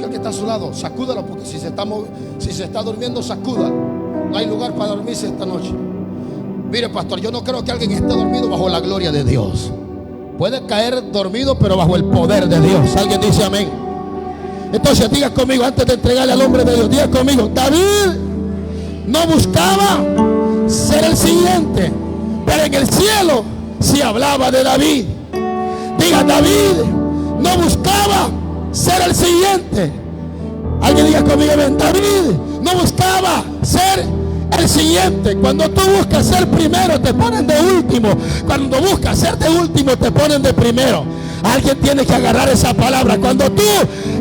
Toque al que está a su lado, sacúdalo, porque si se está durmiendo, sacuda. No hay lugar para dormirse esta noche. Mire, pastor, yo no creo que alguien esté dormido bajo la gloria de Dios. Puede caer dormido, pero bajo el poder de Dios. Alguien dice amén. Entonces diga conmigo, antes de entregarle al hombre de Dios, diga conmigo: David no buscaba ser el siguiente, pero en el cielo se hablaba de David. Diga: David no buscaba ser el siguiente. Alguien diga conmigo, ven. David no buscaba ser el siguiente. Cuando tú buscas ser primero, te ponen de último. Cuando buscas ser de último, te ponen de primero. Alguien tiene que agarrar esa palabra. Cuando tú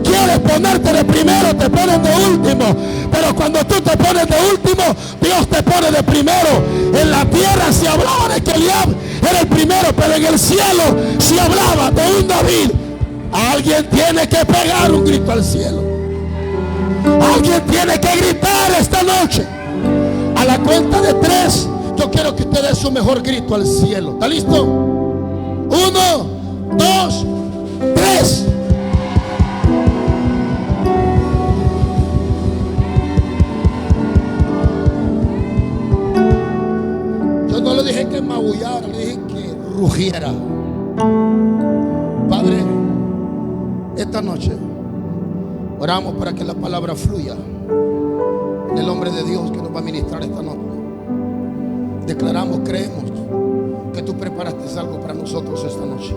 quieres ponerte de primero, te ponen de último. Pero cuando tú te pones de último, Dios te pone de primero. En la tierra se hablaba de que Eliab era el primero, pero en el cielo se hablaba de un David. Alguien tiene que pegar un grito al cielo. Alguien tiene que gritar esta noche. A la cuenta de 3, yo quiero que usted dé su mejor grito al cielo. ¿Está listo? 1, 2, 3. Yo no le dije que maullara, le dije que rugiera. Padre, esta noche oramos para que la palabra fluya en el nombre de Dios que nos va a ministrar esta noche. Declaramos, creemos que tú preparaste algo para nosotros esta noche.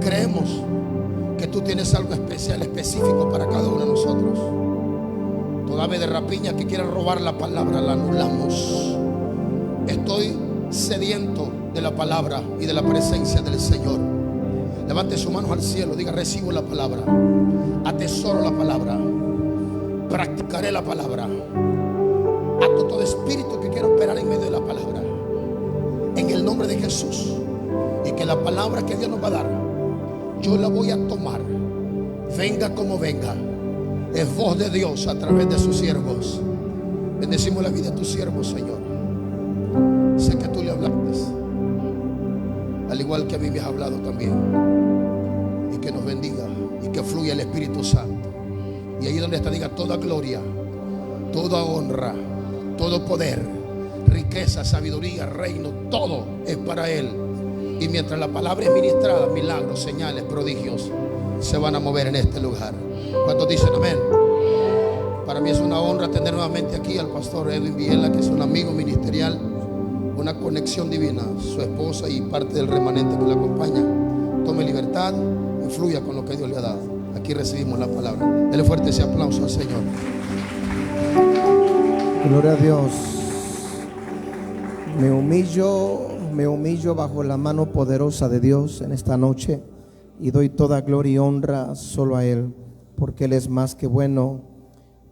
Creemos que tú tienes algo especial, específico para cada uno de nosotros. Toda ave de rapiña que quiera robar la palabra la anulamos. Estoy sediento de la palabra y de la presencia del Señor. Levante sus manos al cielo, diga: recibo la palabra, atesoro la palabra, practicaré la palabra. Ato todo espíritu que quiera operar en medio de la palabra, en el nombre de Jesús. Y que la palabra que Dios nos va a dar, yo la voy a tomar, venga como venga. Es voz de Dios a través de sus siervos. Bendecimos la vida de tus siervos, Señor. Sé que tú le hablaste, al igual que a mí me has hablado también. Y que nos bendiga y que fluya el Espíritu Santo. Y ahí donde está, diga: toda gloria, toda honra, todo poder, riqueza, sabiduría, reino, todo es para Él. Y mientras la palabra es ministrada, milagros, señales, prodigios se van a mover en este lugar. ¿Cuántos dicen amén? Para mí es una honra tener nuevamente aquí al pastor Edwin Viela, que es un amigo ministerial, una conexión divina, su esposa y parte del remanente que le acompaña. Tome libertad y fluya con lo que Dios le ha dado. Aquí recibimos la palabra. Dele fuerte ese aplauso al Señor. Gloria a Dios. Me humillo bajo la mano poderosa de Dios en esta noche y doy toda gloria y honra solo a Él, porque Él es más que bueno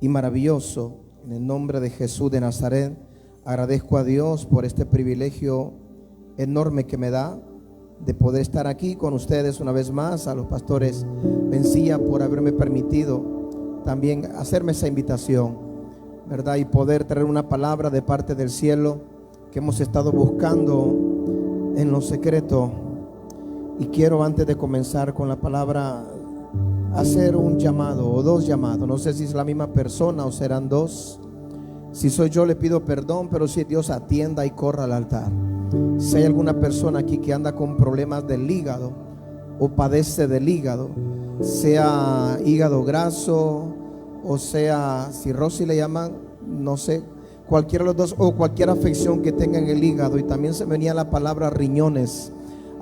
y maravilloso. En el nombre de Jesús de Nazaret, agradezco a Dios por este privilegio enorme que me da de poder estar aquí con ustedes una vez más. A los pastores Mencía por haberme permitido también hacerme esa invitación, ¿verdad? Y poder traer una palabra de parte del cielo que hemos estado buscando en lo secreto. Y quiero, antes de comenzar con la palabra, hacer un llamado o dos llamados. No sé si es la misma persona o serán dos. Si soy yo, le pido perdón, pero si Dios, atienda y corra al altar. Si hay alguna persona aquí que anda con problemas del hígado o padece del hígado, sea hígado graso o sea cirrosis le llaman, no sé, cualquiera de los dos, o cualquier afección que tenga en el hígado. Y también se venía la palabra riñones.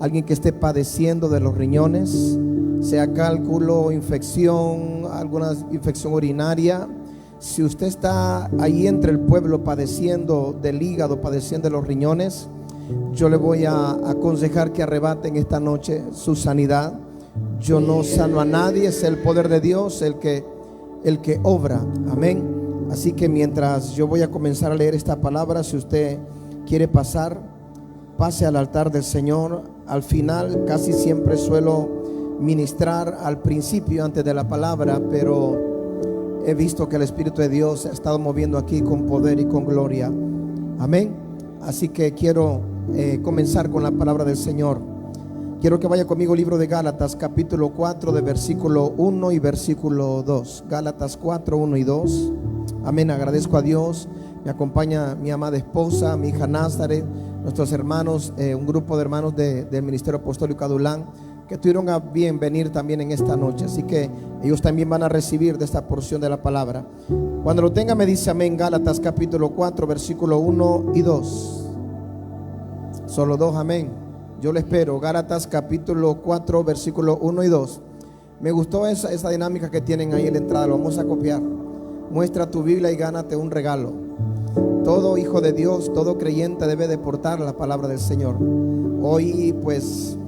Alguien que esté padeciendo de los riñones, sea cálculo, infección, alguna infección urinaria. Si usted está ahí entre el pueblo padeciendo del hígado, padeciendo de los riñones, yo le voy a aconsejar que arrebaten esta noche su sanidad. Yo no sano a nadie, es el poder de Dios el que obra. Amén. Así que mientras yo voy a comenzar a leer esta palabra, si usted quiere pasar, pase al altar del Señor. Al final casi siempre suelo ministrar al principio antes de la palabra, pero he visto que el Espíritu de Dios se ha estado moviendo aquí con poder y con gloria. Amén. Así que quiero comenzar con la palabra del Señor. Quiero que vaya conmigo al libro de Gálatas, capítulo 4, de versículo 1 y versículo 2. Gálatas 4, 1 y 2. Amén. Agradezco a Dios. Me acompaña mi amada esposa, mi hija Nazaret, nuestros hermanos, un grupo de hermanos del Ministerio Apostólico Adulán, que tuvieron a bien venir también en esta noche. Así que ellos también van a recibir de esta porción de la palabra. Cuando lo tenga me dice amén. Gálatas capítulo 4, versículo 1 y 2. Solo dos, amén. Yo le espero. Gálatas capítulo 4, versículo 1 y 2. Me gustó esa dinámica que tienen ahí en la entrada. Lo vamos a copiar. Muestra tu Biblia y gánate un regalo. Todo hijo de Dios, todo creyente debe de portar la palabra del Señor. Hoy pues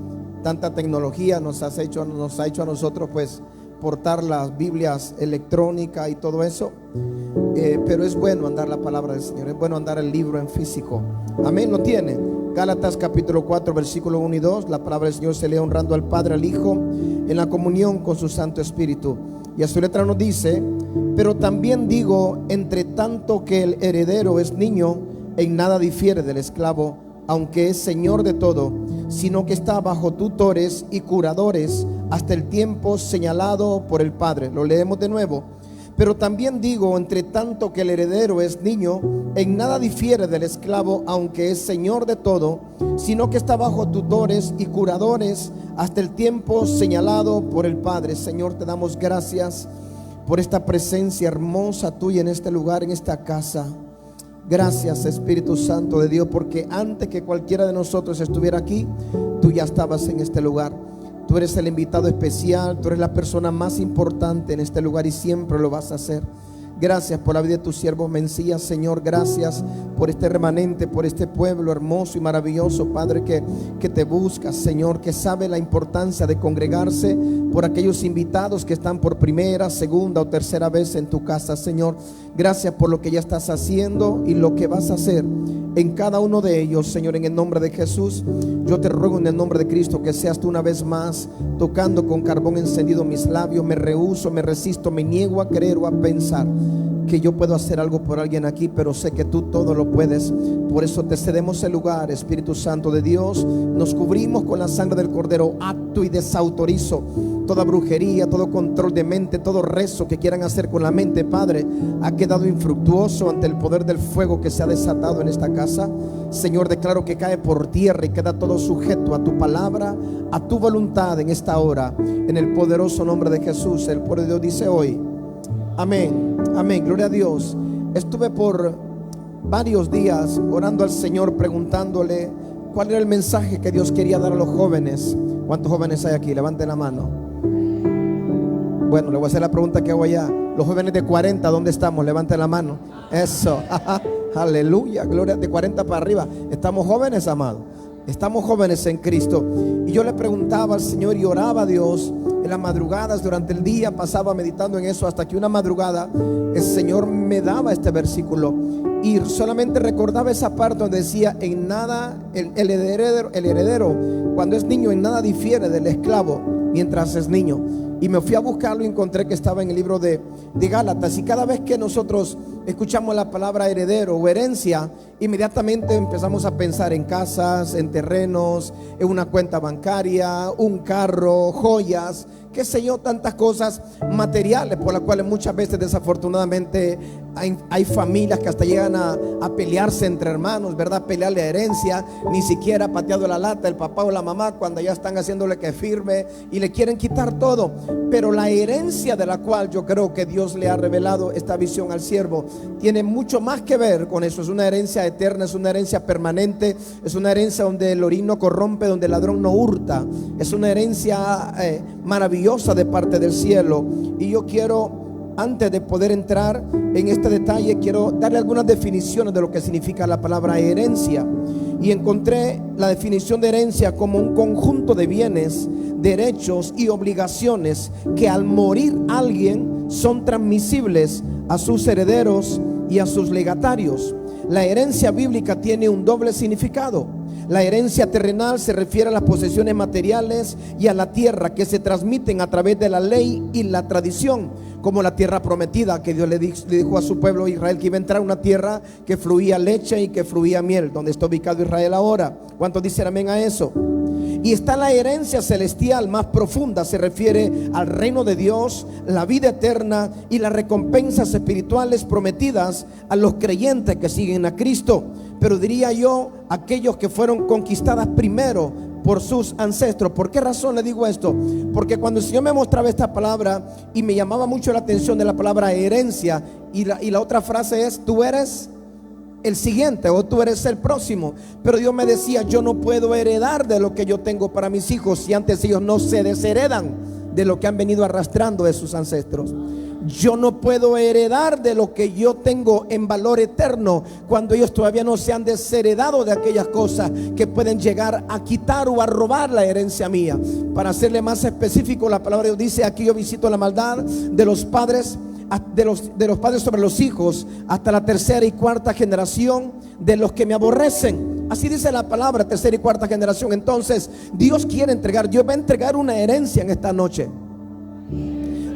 tanta tecnología nos ha hecho a nosotros pues portar las Biblias electrónicas y todo eso, pero es bueno andar la palabra del Señor, es bueno andar el libro en físico. Amén. ¿Lo tiene? Gálatas capítulo 4, versículo 1 y 2. La palabra del Señor se lee honrando al Padre, al Hijo, en la comunión con su Santo Espíritu. Y a su letra nos dice: pero también digo, entre tanto que el heredero es niño, en nada difiere del esclavo, aunque es señor de todo, sino que está bajo tutores y curadores hasta el tiempo señalado por el Padre. Lo leemos de nuevo. Pero también digo, entre tanto que el heredero es niño, en nada difiere del esclavo, aunque es señor de todo, sino que está bajo tutores y curadores hasta el tiempo señalado por el Padre. Señor, te damos gracias por esta presencia hermosa tuya en este lugar, en esta casa. Gracias, Espíritu Santo de Dios, porque antes que cualquiera de nosotros estuviera aquí, tú ya estabas en este lugar. Tú eres el invitado especial, tú eres la persona más importante en este lugar y siempre lo vas a hacer. Gracias por la vida de tus siervos Mencías, Señor. Gracias por este remanente, por este pueblo hermoso y maravilloso, Padre, que te busca, Señor, que sabe la importancia de congregarse, por aquellos invitados que están por primera, segunda o tercera vez en tu casa, Señor. Gracias por lo que ya estás haciendo y lo que vas a hacer en cada uno de ellos, Señor, en el nombre de Jesús. Yo te ruego en el nombre de Cristo que seas tú una vez más tocando con carbón encendido mis labios. Me rehúso, me resisto, me niego a creer o a pensar que yo puedo hacer algo por alguien aquí, pero sé que tú todo lo puedes. Por eso te cedemos el lugar, Espíritu Santo de Dios. Nos cubrimos con la sangre del Cordero. Acto y desautorizo toda brujería, todo control de mente, todo rezo que quieran hacer con la mente, Padre, ha quedado infructuoso ante el poder del fuego que se ha desatado en esta casa. Señor, declaro que cae por tierra y queda todo sujeto a tu palabra, a tu voluntad en esta hora, en el poderoso nombre de Jesús. El pueblo de Dios dice hoy amén, amén, gloria a Dios. Estuve por varios días orando al Señor, preguntándole cuál era el mensaje que Dios quería dar a los jóvenes. ¿Cuántos jóvenes hay aquí? Levanten la mano. Bueno, le voy a hacer la pregunta que hago allá. Los jóvenes de 40, ¿dónde estamos? Levanten la mano. Eso, aleluya, gloria. De 40 para arriba. Estamos jóvenes, amados. Estamos jóvenes en Cristo. Y yo le preguntaba al Señor y oraba a Dios en las madrugadas, durante el día pasaba meditando en eso, hasta que una madrugada el Señor me daba este versículo y solamente recordaba esa parte donde decía: en nada el heredero cuando es niño en nada difiere del esclavo mientras es niño. Y me fui a buscarlo y encontré que estaba en el libro de Gálatas. Y cada vez que nosotros escuchamos la palabra heredero o herencia, inmediatamente empezamos a pensar en casas, en terrenos, en una cuenta bancaria, un carro, joyas, qué sé yo, tantas cosas materiales por las cuales muchas veces desafortunadamente hay familias que hasta llegan a pelearse entre hermanos, ¿verdad? Pelear la herencia, ni siquiera ha pateado la lata el papá o la mamá cuando ya están haciéndole que firme y le quieren quitar todo. Pero la herencia de la cual yo creo que Dios le ha revelado esta visión al siervo tiene mucho más que ver con eso. Es una herencia eterna, es una herencia permanente, es una herencia donde el orín no corrompe, donde el ladrón no hurta. Es una herencia maravillosa de parte del cielo. Y yo quiero, antes de poder entrar en este detalle, quiero darle algunas definiciones de lo que significa la palabra herencia. Y encontré la definición de herencia como un conjunto de bienes, derechos y obligaciones que al morir alguien son transmisibles a sus herederos y a sus legatarios. La herencia bíblica tiene un doble significado. La herencia terrenal se refiere a las posesiones materiales y a la tierra que se transmiten a través de la ley y la tradición, como la tierra prometida que Dios le dijo a su pueblo Israel que iba a entrar a una tierra que fluía leche y que fluía miel, donde está ubicado Israel ahora. ¿Cuántos dicen amén a eso? Y está la herencia celestial más profunda, se refiere al reino de Dios, la vida eterna y las recompensas espirituales prometidas a los creyentes que siguen a Cristo. Pero diría yo, aquellos que fueron conquistadas primero por sus ancestros. ¿Por qué razón le digo esto? Porque cuando el Señor me mostraba esta palabra y me llamaba mucho la atención de la palabra herencia, y la otra frase es: tú eres el siguiente o tú eres el próximo. Pero Dios me decía: yo no puedo heredar de lo que yo tengo para mis hijos si antes ellos no se desheredan de lo que han venido arrastrando de sus ancestros. Yo no puedo heredar de lo que yo tengo en valor eterno cuando ellos todavía no se han desheredado de aquellas cosas que pueden llegar a quitar o a robar la herencia mía. Para serle más específico, la palabra de Dios dice: aquí yo visito la maldad de los padres, de los padres sobre los hijos, hasta la tercera y cuarta generación de los que me aborrecen. Así dice la palabra, tercera y cuarta generación. Entonces Dios quiere entregar, Dios va a entregar una herencia en esta noche.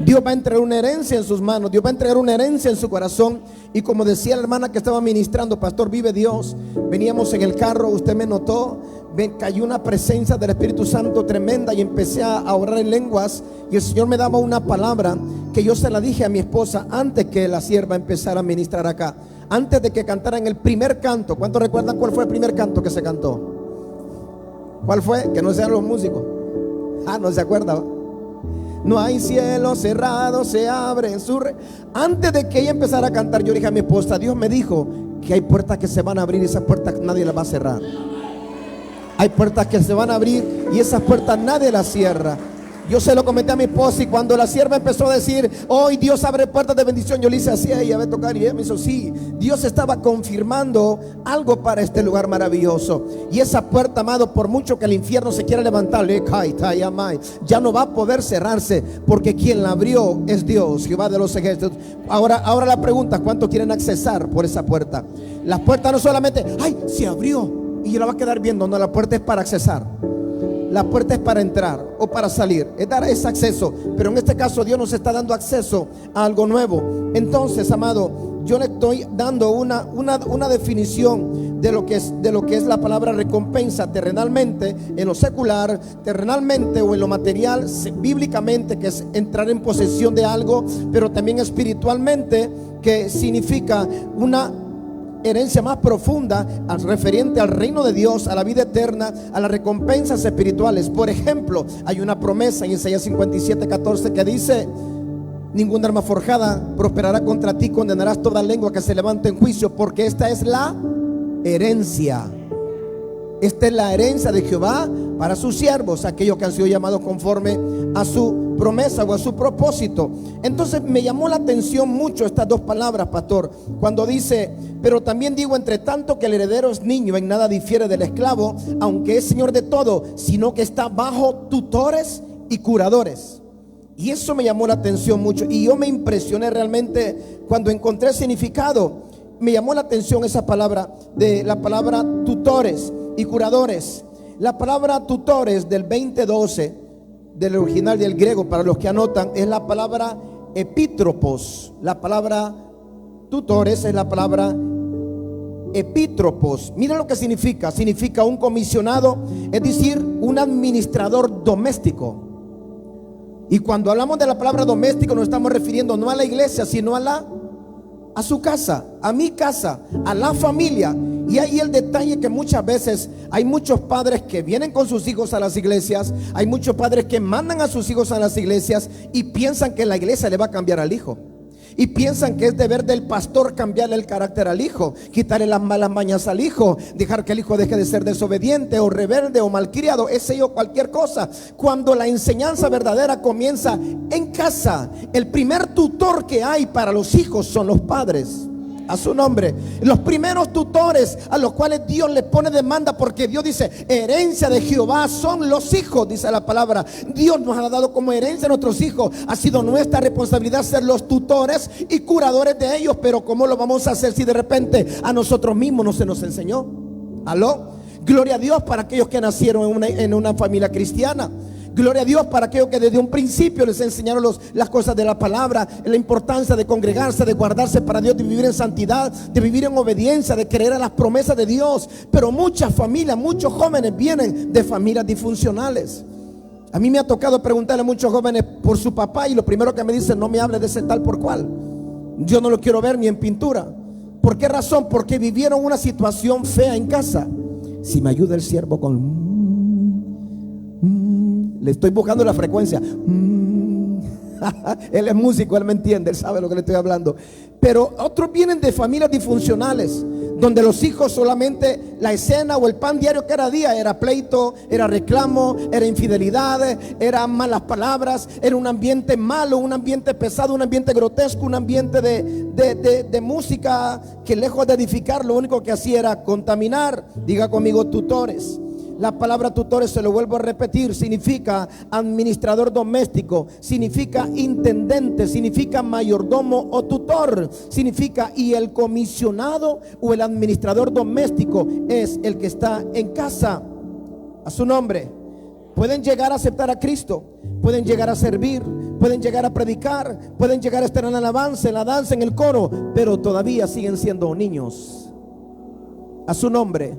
Dios va a entregar una herencia en sus manos, Dios va a entregar una herencia en su corazón. Y como decía la hermana que estaba ministrando, pastor, vive Dios. Veníamos en el carro, usted me notó, cayó una presencia del Espíritu Santo tremenda y empecé a orar en lenguas. Y el Señor me daba una palabra que yo se la dije a mi esposa antes que la sierva empezara a ministrar acá, antes de que cantaran el primer canto. ¿Cuántos recuerdan cuál fue el primer canto que se cantó? ¿Cuál fue? Que no sean los músicos. No se acuerda. No hay cielo cerrado, se abre en su Antes de que ella empezara a cantar, yo dije a mi esposa: Dios me dijo que hay puertas que se van a abrir y esas puertas nadie las va a cerrar. Hay puertas que se van a abrir y esas puertas nadie las cierra. Yo se lo comenté a mi esposa, y cuando la sierva empezó a decir: hoy Dios abre puertas de bendición, yo le hice así a ella, ve tocar, y ella me hizo sí. Dios estaba confirmando algo para este lugar maravilloso. Y esa puerta, amado, por mucho que el infierno se quiera levantar, ya no va a poder cerrarse, porque quien la abrió es Dios, Jehová de los ejércitos. Ahora la pregunta: ¿cuántos quieren accesar por esa puerta? La puerta no solamente, se abrió y yo la va a quedar viendo. No, la puerta es para accesar. La puerta es para entrar o para salir, es dar ese acceso. Pero en este caso Dios nos está dando acceso a algo nuevo. Entonces, amado, yo le estoy dando una definición de lo que es la palabra recompensa terrenalmente, en lo secular, terrenalmente o en lo material, bíblicamente, que es entrar en posesión de algo, pero también espiritualmente, que significa una herencia más profunda referente al reino de Dios, a la vida eterna, a las recompensas espirituales. Por ejemplo, hay una promesa en Isaías 57:14 que dice: ninguna arma forjada prosperará contra ti, condenarás toda lengua que se levante en juicio, porque esta es la herencia. Esta es la herencia de Jehová para sus siervos, aquellos que han sido llamados conforme a su promesa o a su propósito. Entonces me llamó la atención mucho estas dos palabras, pastor, cuando dice: pero también digo, entre tanto que el heredero es niño, en nada difiere del esclavo, aunque es señor de todo, sino que está bajo tutores y curadores. Y eso me llamó la atención mucho, y yo me impresioné realmente cuando encontré el significado. Me llamó la atención esa palabra, de la palabra tutores y curadores. La palabra tutores del 2012 del original del griego, para los que anotan, es la palabra epítropos. La palabra tutores es la palabra epítropos. Mira lo que significa. Significa un comisionado, es decir, un administrador doméstico. Y cuando hablamos de la palabra doméstico, nos estamos refiriendo no a la iglesia, sino a su casa, a mi casa, a la familia. Y ahí el detalle, que muchas veces hay muchos padres que vienen con sus hijos a las iglesias, hay muchos padres que mandan a sus hijos a las iglesias y piensan que la iglesia le va a cambiar al hijo, y piensan que es deber del pastor cambiarle el carácter al hijo, quitarle las malas mañas al hijo, dejar que el hijo deje de ser desobediente o rebelde o malcriado, ese o cualquier cosa, cuando la enseñanza verdadera comienza en casa. El primer tutor que hay para los hijos son los padres. A su nombre, los primeros tutores a los cuales Dios le pone demanda, porque Dios dice: herencia de Jehová son los hijos, dice la palabra. Dios nos ha dado como herencia a nuestros hijos. Ha sido nuestra responsabilidad ser los tutores y curadores de ellos. Pero ¿cómo lo vamos a hacer si de repente a nosotros mismos no se nos enseñó? ¿Aló? Gloria a Dios para aquellos que nacieron en una familia cristiana. Gloria a Dios para aquellos que desde un principio les enseñaron las cosas de la palabra, la importancia de congregarse, de guardarse para Dios, de vivir en santidad, de vivir en obediencia, de creer a las promesas de Dios. Pero muchas familias, muchos jóvenes vienen de familias disfuncionales. A mí me ha tocado preguntarle a muchos jóvenes por su papá y lo primero que me dicen: no me hable de ese tal por cual. Yo no lo quiero ver ni en pintura. ¿Por qué razón? Porque vivieron una situación fea en casa. Si me ayuda el siervo con... le estoy buscando la frecuencia. Él es músico, él me entiende, él sabe lo que le estoy hablando. Pero otros vienen de familias disfuncionales, donde los hijos solamente la escena o el pan diario cada día era pleito, era reclamo, era infidelidad, eran malas palabras, era un ambiente malo, un ambiente pesado, un ambiente grotesco, un ambiente de música que lejos de edificar lo único que hacía era contaminar. Diga conmigo: tutores. La palabra tutores, se lo vuelvo a repetir, significa administrador doméstico, significa intendente, significa mayordomo o tutor, significa, y el comisionado o el administrador doméstico es el que está en casa. A su nombre. Pueden llegar a aceptar a Cristo, pueden llegar a servir, pueden llegar a predicar, pueden llegar a estar en la alabanza, en la danza, en el coro, pero todavía siguen siendo niños. A su nombre.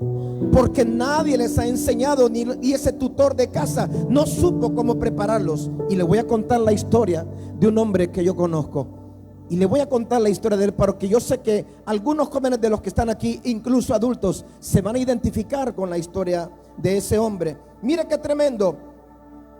Porque nadie les ha enseñado, y ese tutor de casa no supo cómo prepararlos. Y le voy a contar la historia de un hombre que yo conozco. Y le voy a contar la historia de él, porque yo sé que algunos jóvenes de los que están aquí, incluso adultos, se van a identificar con la historia de ese hombre. Mire qué tremendo.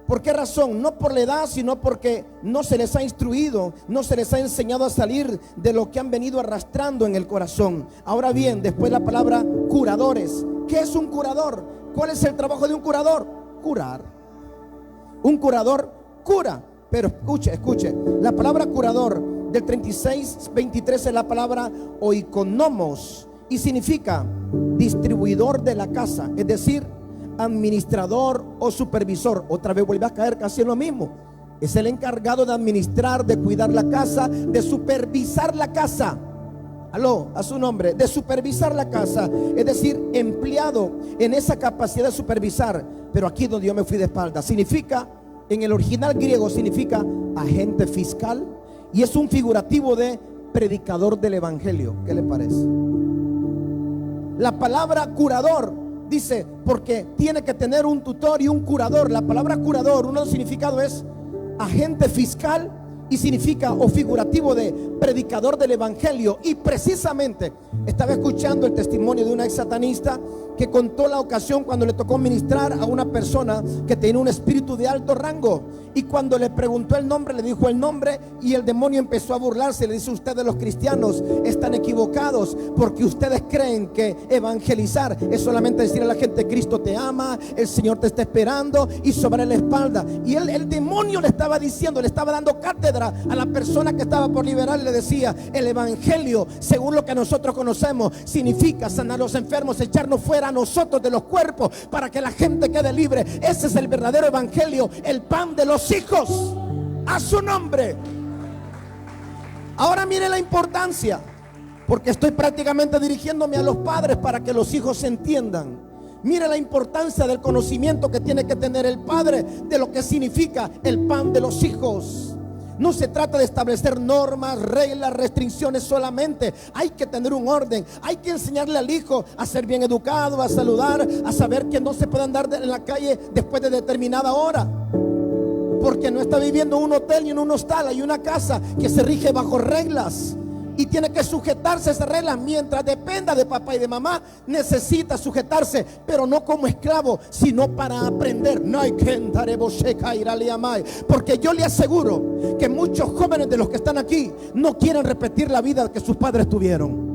¿Por qué razón? No por la edad, sino porque no se les ha instruido, no se les ha enseñado a salir de lo que han venido arrastrando en el corazón. Ahora bien, después la palabra curadores. ¿Qué es un curador? ¿Cuál es el trabajo de un curador? Curar. Un curador cura. Pero escuche, la palabra curador del 36:23 es la palabra oikonomos y significa distribuidor de la casa, es decir, administrador o supervisor. Otra vez vuelve a caer casi en lo mismo. Es el encargado de administrar, de cuidar la casa, de supervisar la casa. Aló, a su nombre, de supervisar la casa, es decir, empleado en esa capacidad de supervisar. Pero aquí donde yo me fui de espalda, significa, en el original griego significa agente fiscal, y es un figurativo de predicador del evangelio. ¿Qué le parece? La palabra curador dice, porque tiene que tener un tutor y un curador. La palabra curador, uno de los significados es agente fiscal, y significa, o figurativo, de predicador del evangelio. Y precisamente estaba escuchando el testimonio de una ex satanista que contó la ocasión cuando le tocó ministrar a una persona que tenía un espíritu de alto rango, y cuando le preguntó el nombre, le dijo el nombre, y el demonio empezó a burlarse. Le dice: ustedes los cristianos están equivocados, porque ustedes creen que evangelizar es solamente decir a la gente: Cristo te ama, el Señor te está esperando, y sobre la espalda. Y el demonio le estaba diciendo, le estaba dando cátedra a la persona que estaba por liberar. Le decía: el evangelio, según lo que nosotros conocemos, significa sanar a los enfermos, echarnos fuera a nosotros de los cuerpos para que la gente quede libre. Ese es el verdadero evangelio, el pan de los hijos. A su nombre. Ahora mire la importancia, porque estoy prácticamente dirigiéndome a los padres para que los hijos se entiendan. Mire la importancia del conocimiento que tiene que tener el padre de lo que significa el pan de los hijos. No se trata de establecer normas, reglas, restricciones solamente. Hay que tener un orden. Hay que enseñarle al hijo a ser bien educado, a saludar, a saber que no se puede andar en la calle después de determinada hora, porque no está viviendo en un hotel ni en un hostal. Hay una casa que se rige bajo reglas y tiene que sujetarse a esas reglas. Mientras dependa de papá y de mamá, necesita sujetarse, pero no como esclavo, sino para aprender. Porque yo le aseguro que muchos jóvenes de los que están aquí no quieren repetir la vida que sus padres tuvieron.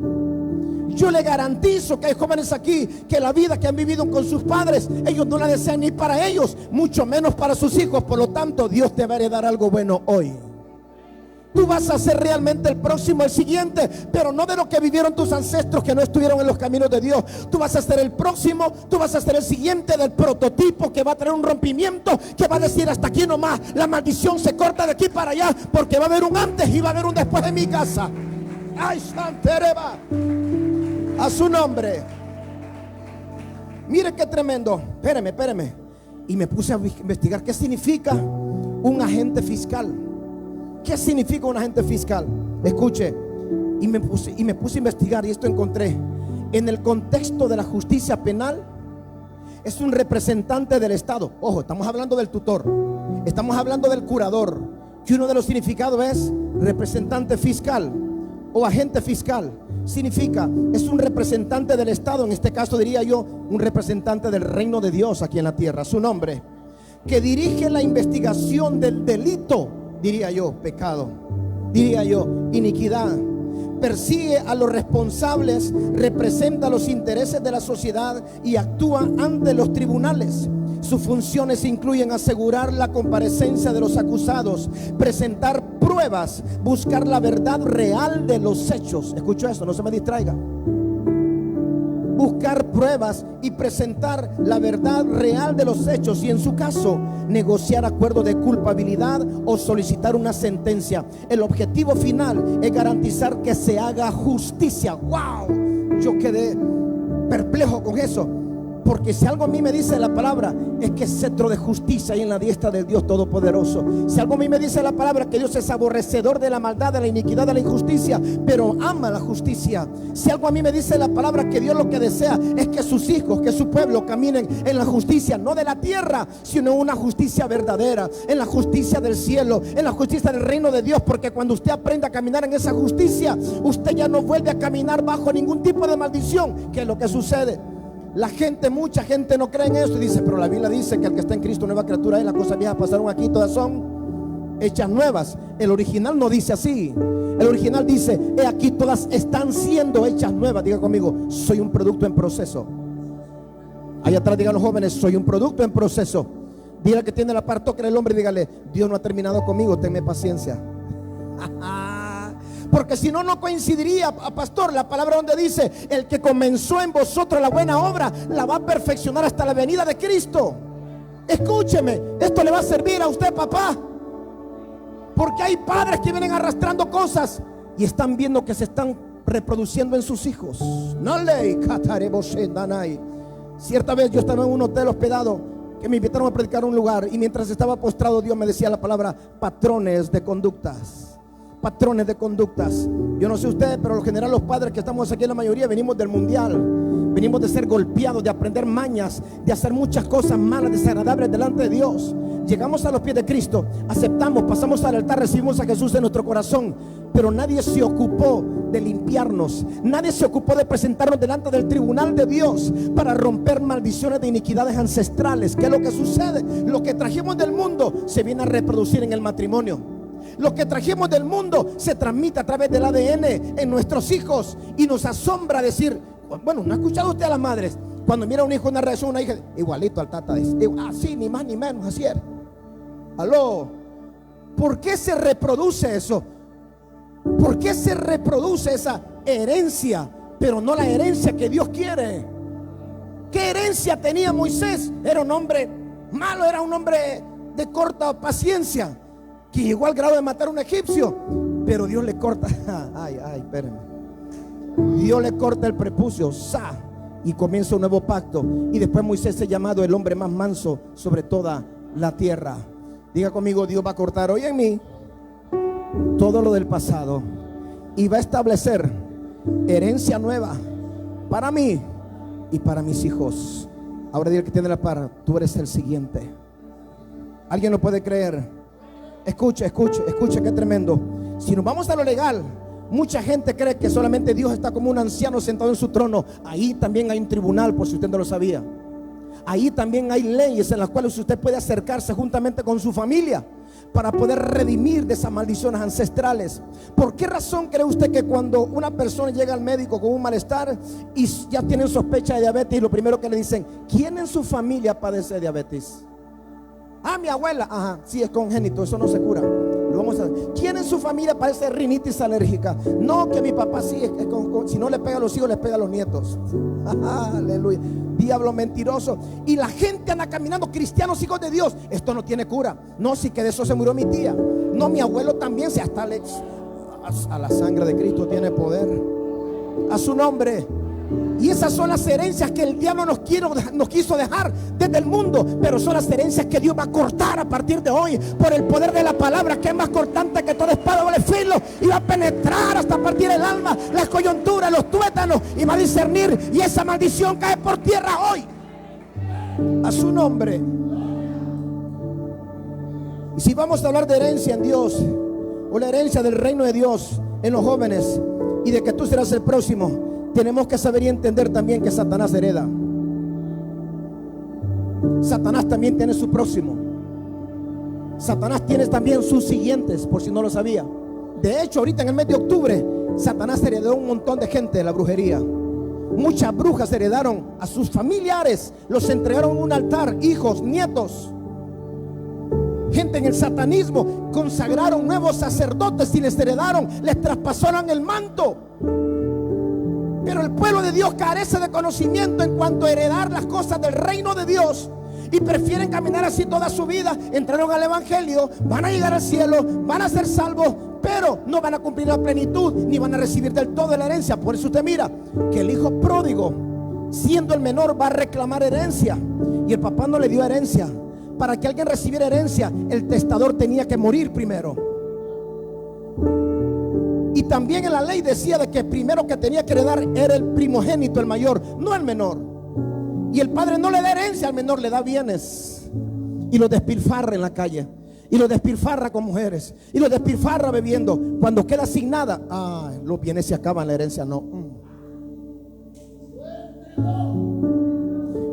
Yo le garantizo que hay jóvenes aquí que la vida que han vivido con sus padres, ellos no la desean ni para ellos, mucho menos para sus hijos. Por lo tanto, Dios te va a heredar algo bueno hoy. Tú vas a ser realmente el próximo, el siguiente, pero no de lo que vivieron tus ancestros que no estuvieron en los caminos de Dios. Tú vas a ser el próximo, tú vas a ser el siguiente del prototipo que va a tener un rompimiento, que va a decir: hasta aquí nomás, la maldición se corta de aquí para allá, porque va a haber un antes y va a haber un después de mi casa. ¡Ay, Santereba! A su nombre. Mire qué tremendo. Espéreme. y me puse a investigar qué significa un agente fiscal. ¿Qué significa un agente fiscal? Escuche, y me puse a investigar, y esto encontré. En el contexto de la justicia penal, es un representante del Estado. Ojo, estamos hablando del tutor, estamos hablando del curador, que uno de los significados es representante fiscal o agente fiscal. Significa, es un representante del Estado, en este caso diría yo, un representante del reino de Dios aquí en la tierra. Su nombre, que dirige la investigación del delito, diría yo, pecado, diría yo, iniquidad. Persigue a los responsables, representa los intereses de la sociedad y actúa ante los tribunales. Sus funciones incluyen asegurar la comparecencia de los acusados, presentar pruebas, buscar la verdad real de los hechos. Escucho eso, no se me distraiga. Buscar pruebas y presentar la verdad real de los hechos, y en su caso negociar acuerdos de culpabilidad o solicitar una sentencia. El objetivo final es garantizar que se haga justicia. ¡Wow! Yo quedé perplejo con eso, porque si algo a mí me dice la palabra es que cetro de justicia hay en la diestra del Dios Todopoderoso. Si algo a mí me dice la palabra que Dios es aborrecedor de la maldad, de la iniquidad, de la injusticia, pero ama la justicia. Si algo a mí me dice la palabra que Dios lo que desea es que sus hijos, que su pueblo caminen en la justicia, no de la tierra, sino en una justicia verdadera, en la justicia del cielo, en la justicia del reino de Dios. Porque cuando usted aprende a caminar en esa justicia, usted ya no vuelve a caminar bajo ningún tipo de maldición. ¿Qué es lo que sucede? La gente, mucha gente no cree en eso y dice, pero la Biblia dice que el que está en Cristo nueva criatura es. Las cosas viejas pasaron aquí, todas son hechas nuevas. El original no dice así. El original dice, he aquí todas están siendo hechas nuevas. Diga conmigo, soy un producto en proceso. Allá atrás digan los jóvenes, soy un producto en proceso. Dígale que tiene la par, toque el hombre y dígale, Dios no ha terminado conmigo, tenme paciencia. Porque si no, no coincidiría, pastor, la palabra donde dice, el que comenzó en vosotros la buena obra la va a perfeccionar hasta la venida de Cristo. Escúcheme, esto le va a servir a usted, papá, porque hay padres que vienen arrastrando cosas y están viendo que se están reproduciendo en sus hijos. Cierta vez yo estaba en un hotel hospedado, que me invitaron a predicar un lugar, y mientras estaba postrado, Dios me decía la palabra patrones de conductas. Patrones de conductas. Yo no sé ustedes, pero en lo general los padres que estamos aquí, la mayoría venimos del mundial, venimos de ser golpeados, de aprender mañas, de hacer muchas cosas malas, desagradables delante de Dios. Llegamos a los pies de Cristo, aceptamos, pasamos al altar, recibimos a Jesús en nuestro corazón, pero nadie se ocupó de limpiarnos, nadie se ocupó de presentarnos delante del tribunal de Dios para romper maldiciones de iniquidades ancestrales. ¿Qué es lo que sucede? Lo que trajimos del mundo se viene a reproducir en el matrimonio. Lo que trajimos del mundo se transmite a través del ADN en nuestros hijos, y nos asombra decir, bueno, ¿no ha escuchado usted a las madres cuando mira a un hijo, una reacción, una hija, igualito al tata? Así, ni más ni menos, así era. Aló, ¿por qué se reproduce eso? ¿Por qué se reproduce esa herencia, pero no la herencia que Dios quiere? ¿Qué herencia tenía Moisés? Era un hombre malo, era un hombre de corta paciencia, que llegó al grado de matar a un egipcio, pero Dios le corta, espérenme, Dios le corta el prepucio, y comienza un nuevo pacto. Y después Moisés es llamado el hombre más manso sobre toda la tierra. Diga conmigo, Dios va a cortar hoy en mí todo lo del pasado y va a establecer herencia nueva para mí y para mis hijos. Ahora diga que tiene la par, tú eres el siguiente. ¿Alguien lo puede creer? Escuche, qué tremendo. Si nos vamos a lo legal, mucha gente cree que solamente Dios está como un anciano sentado en su trono. Ahí también hay un tribunal, por si usted no lo sabía. Ahí también hay leyes en las cuales usted puede acercarse juntamente con su familia para poder redimir de esas maldiciones ancestrales. ¿Por qué razón cree usted que cuando una persona llega al médico con un malestar y ya tienen sospecha de diabetes, y lo primero que le dicen, ¿quién en su familia padece de diabetes? Mi abuela, sí, es congénito, eso no se cura. Lo vamos a... ¿Quién en su familia padece rinitis alérgica? No, que mi papá sí, si no le pega a los hijos, les pega a los nietos. Aleluya. Diablo mentiroso. Y la gente anda caminando, cristianos, hijos de Dios. Esto no tiene cura. No, sí, que de eso se murió mi tía. No, mi abuelo también, hasta a la sangre de Cristo tiene poder. A su nombre. Y esas son las herencias que el diablo nos quiso dejar desde el mundo. Pero son las herencias que Dios va a cortar a partir de hoy, por el poder de la palabra, que es más cortante que toda espada doble filo, y va a penetrar hasta partir el alma, las coyunturas, los tuétanos, y va a discernir. Y esa maldición cae por tierra hoy, a su nombre. Y si vamos a hablar de herencia en Dios, o la herencia del reino de Dios en los jóvenes, y de que tú serás el próximo, tenemos que saber y entender también que Satanás hereda. Satanás también tiene su próximo. Satanás tiene también sus siguientes, por si no lo sabía. De hecho, ahorita en el mes de octubre, Satanás heredó un montón de gente de la brujería. Muchas brujas heredaron a sus familiares, los entregaron en un altar, hijos, nietos. Gente en el satanismo consagraron nuevos sacerdotes y les heredaron, les traspasaron el manto. Pero el pueblo de Dios carece de conocimiento en cuanto a heredar las cosas del reino de Dios, y prefieren caminar así toda su vida. Entraron al evangelio, van a llegar al cielo, van a ser salvos, pero no van a cumplir la plenitud, ni van a recibir del todo la herencia. Por eso usted mira que el hijo pródigo, siendo el menor, va a reclamar herencia, y el papá no le dio herencia. Para que alguien recibiera herencia, el testador tenía que morir primero. Y también en la ley decía de que el primero que tenía que heredar era el primogénito, el mayor, no el menor. Y el padre no le da herencia al menor, le da bienes, y lo despilfarra en la calle, y lo despilfarra con mujeres, y lo despilfarra bebiendo. Cuando queda sin nada, los bienes se acaban, la herencia no.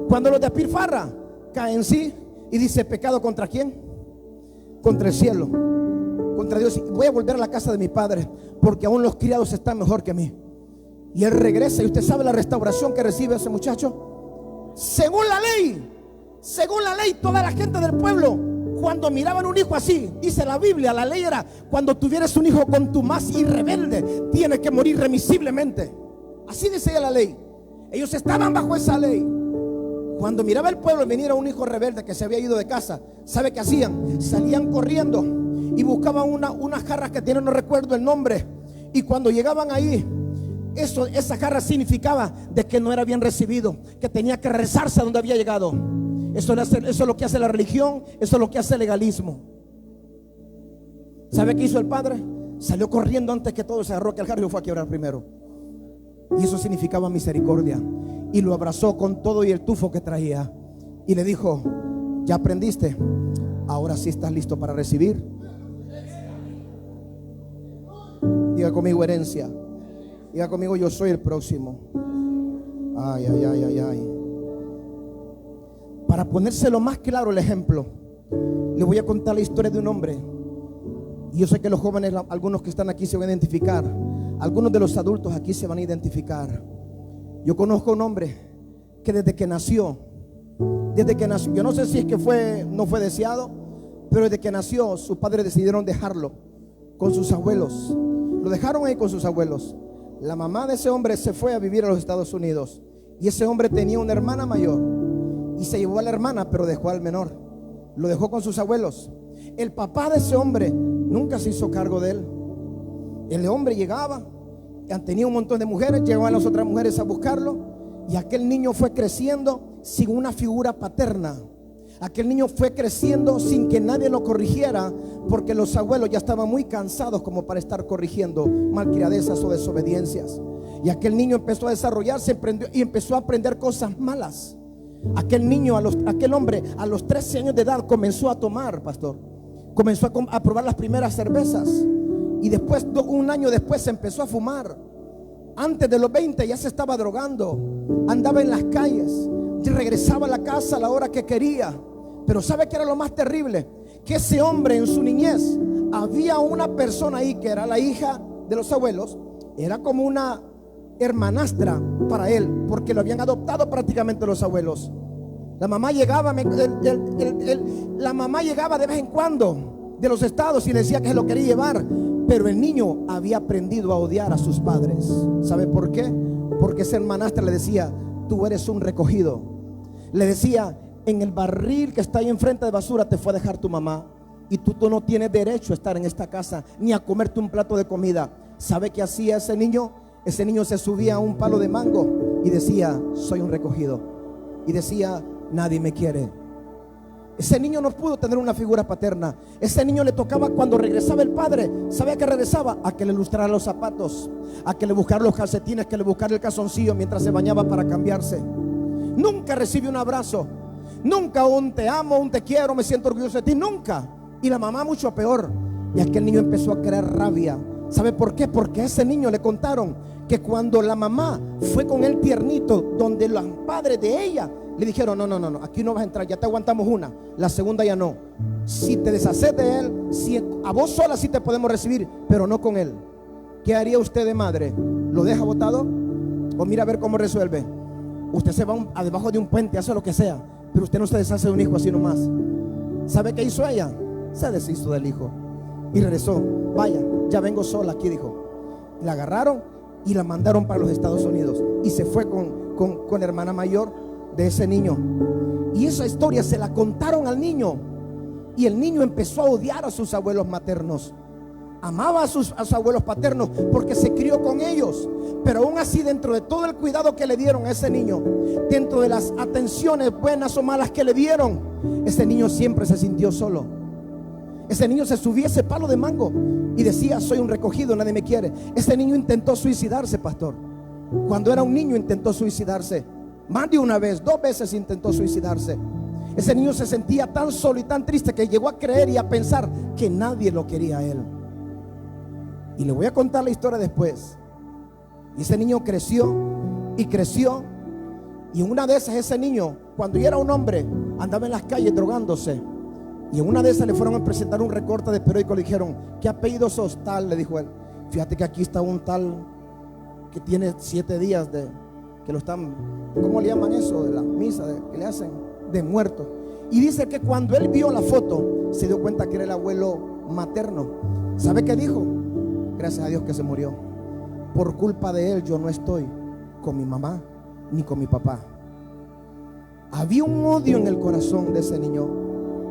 Cuando lo despilfarra, cae en sí y dice: ¿pecado contra quién? Contra el cielo, contra Dios. Voy a volver a la casa de mi padre, porque aún los criados están mejor que mí. Y él regresa, y usted sabe la restauración que recibe ese muchacho. Según la ley, toda la gente del pueblo, cuando miraban un hijo así, dice la Biblia, la ley era: cuando tuvieras un hijo contumaz y rebelde, tiene que morir remisiblemente. Así decía la ley. Ellos estaban bajo esa ley. Cuando miraba el pueblo venir a un hijo rebelde que se había ido de casa, ¿sabe qué hacían? Salían corriendo y buscaban unas jarras que tienen, no recuerdo el nombre. Y cuando llegaban ahí, esa jarra significaba de que no era bien recibido, que tenía que rezarse a donde había llegado. Eso es lo que hace la religión, eso es lo que hace el legalismo. ¿Sabe qué hizo el padre? Salió corriendo antes que todo, se agarró que el jarro y fue a quebrar primero. Y eso significaba misericordia. Y lo abrazó con todo y el tufo que traía, y le dijo: ¿ya aprendiste? Ahora sí estás listo para recibir. Diga conmigo herencia. Diga conmigo: yo soy el próximo. Ay, ay, ay, ay, ay. Para ponérselo más claro el ejemplo, le voy a contar la historia de un hombre. Y yo sé que los jóvenes, algunos que están aquí, se van a identificar. Algunos de los adultos aquí se van a identificar. Yo conozco a un hombre que desde que nació, yo no sé si es que no fue deseado, pero desde que nació, sus padres decidieron dejarlo con sus abuelos. Lo dejaron ahí con sus abuelos. La mamá de ese hombre se fue a vivir a los Estados Unidos, y ese hombre tenía una hermana mayor, y se llevó a la hermana, pero dejó al menor. Lo dejó con sus abuelos. El papá de ese hombre nunca se hizo cargo de él. El hombre llegaba, tenía un montón de mujeres, llegaban las otras mujeres a buscarlo, y aquel niño fue creciendo sin una figura paterna. Aquel niño fue creciendo sin que nadie lo corrigiera, porque los abuelos ya estaban muy cansados como para estar corrigiendo malcriadezas o desobediencias. Y aquel niño empezó a desarrollarse y empezó a aprender cosas malas. Aquel hombre a los 13 años de edad comenzó a tomar, pastor. Comenzó a probar las primeras cervezas, y después, un año después, se empezó a fumar. Antes de los 20 ya se estaba drogando. Andaba en las calles, regresaba a la casa a la hora que quería. Pero ¿sabe qué era lo más terrible? Que ese hombre, en su niñez, había una persona ahí que era la hija de los abuelos. Era como una hermanastra para él, porque lo habían adoptado prácticamente los abuelos. La mamá llegaba, la mamá llegaba de vez en cuando de los estados y le decía que se lo quería llevar. Pero el niño había aprendido a odiar a sus padres. ¿Sabe por qué? Porque esa hermanastra le decía: tú eres un recogido. Le decía: en el barril que está ahí enfrente de basura te fue a dejar tu mamá, y tú no tienes derecho a estar en esta casa ni a comerte un plato de comida. ¿Sabe qué hacía ese niño? Ese niño se subía a un palo de mango y decía: soy un recogido. Y decía: nadie me quiere. Ese niño no pudo tener una figura paterna. Ese niño le tocaba, cuando regresaba el padre, ¿sabía que regresaba? A que le lustrara los zapatos, a que le buscara los calcetines, que le buscara el calzoncillo mientras se bañaba para cambiarse. Nunca recibe un abrazo, nunca un te amo, un te quiero, me siento orgulloso de ti, nunca. Y la mamá mucho peor. Y aquel niño empezó a crear rabia. ¿Sabe por qué? Porque a ese niño le contaron que cuando la mamá fue con él tiernito, donde los padres de ella le dijeron: no, aquí no vas a entrar, ya te aguantamos una, la segunda ya no. Si te deshaces de él, si a vos sola sí te podemos recibir, pero no con él. ¿Qué haría usted de madre? ¿Lo deja botado? O mira a ver cómo resuelve. Usted se va a debajo de un puente, hace lo que sea, pero usted no se deshace de un hijo así nomás. ¿Sabe qué hizo ella? Se deshizo del hijo y regresó. Vaya, ya vengo sola aquí, dijo. La agarraron y la mandaron para los Estados Unidos, y se fue con la hermana mayor de ese niño. Y esa historia se la contaron al niño, y el niño empezó a odiar a sus abuelos maternos. Amaba a sus abuelos paternos porque se crió con ellos, pero aún así, dentro de todo el cuidado que le dieron a ese niño, dentro de las atenciones buenas o malas que le dieron, ese niño siempre se sintió solo. Ese niño se subía ese palo de mango y decía: soy un recogido, nadie me quiere. Ese niño intentó suicidarse, pastor. Cuando era un niño intentó suicidarse. Más de una vez, 2 veces intentó suicidarse. Ese niño se sentía tan solo y tan triste que llegó a creer y a pensar que nadie lo quería a él. Y le voy a contar la historia después. Y ese niño creció y creció. Y en una de esas, ese niño, cuando ya era un hombre, andaba en las calles drogándose. Y en una de esas le fueron a presentar un recorte de periódico. Le dijeron: ¿qué apellido sos? Tal, le dijo él. Fíjate que aquí está un tal que tiene 7 días de que lo están, ¿cómo le llaman eso? De la misa que le hacen de muerto. Y dice que cuando él vio la foto, se dio cuenta que era el abuelo materno. ¿Sabe qué dijo? Gracias a Dios que se murió. Por culpa de él yo no estoy con mi mamá ni con mi papá. Había un odio en el corazón de ese niño,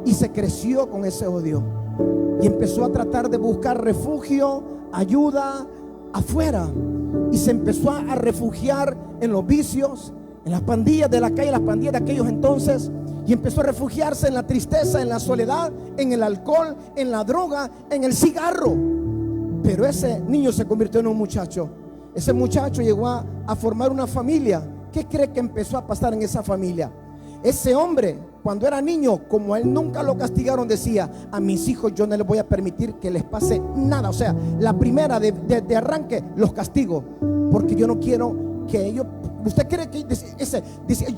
y se creció con ese odio, y empezó a tratar de buscar refugio, ayuda afuera, y se empezó a refugiar en los vicios, en las pandillas de la calle, las pandillas de aquellos entonces, y empezó a refugiarse en la tristeza, en la soledad, en el alcohol, en la droga, en el cigarro. Pero ese niño se convirtió en un muchacho. Ese muchacho llegó a formar una familia. ¿Qué cree que empezó a pasar en esa familia? Ese hombre, cuando era niño, como a él nunca lo castigaron, decía: a mis hijos yo no les voy a permitir que les pase nada. O sea, la primera de arranque los castigo, porque yo no quiero que ellos... ¿Usted cree que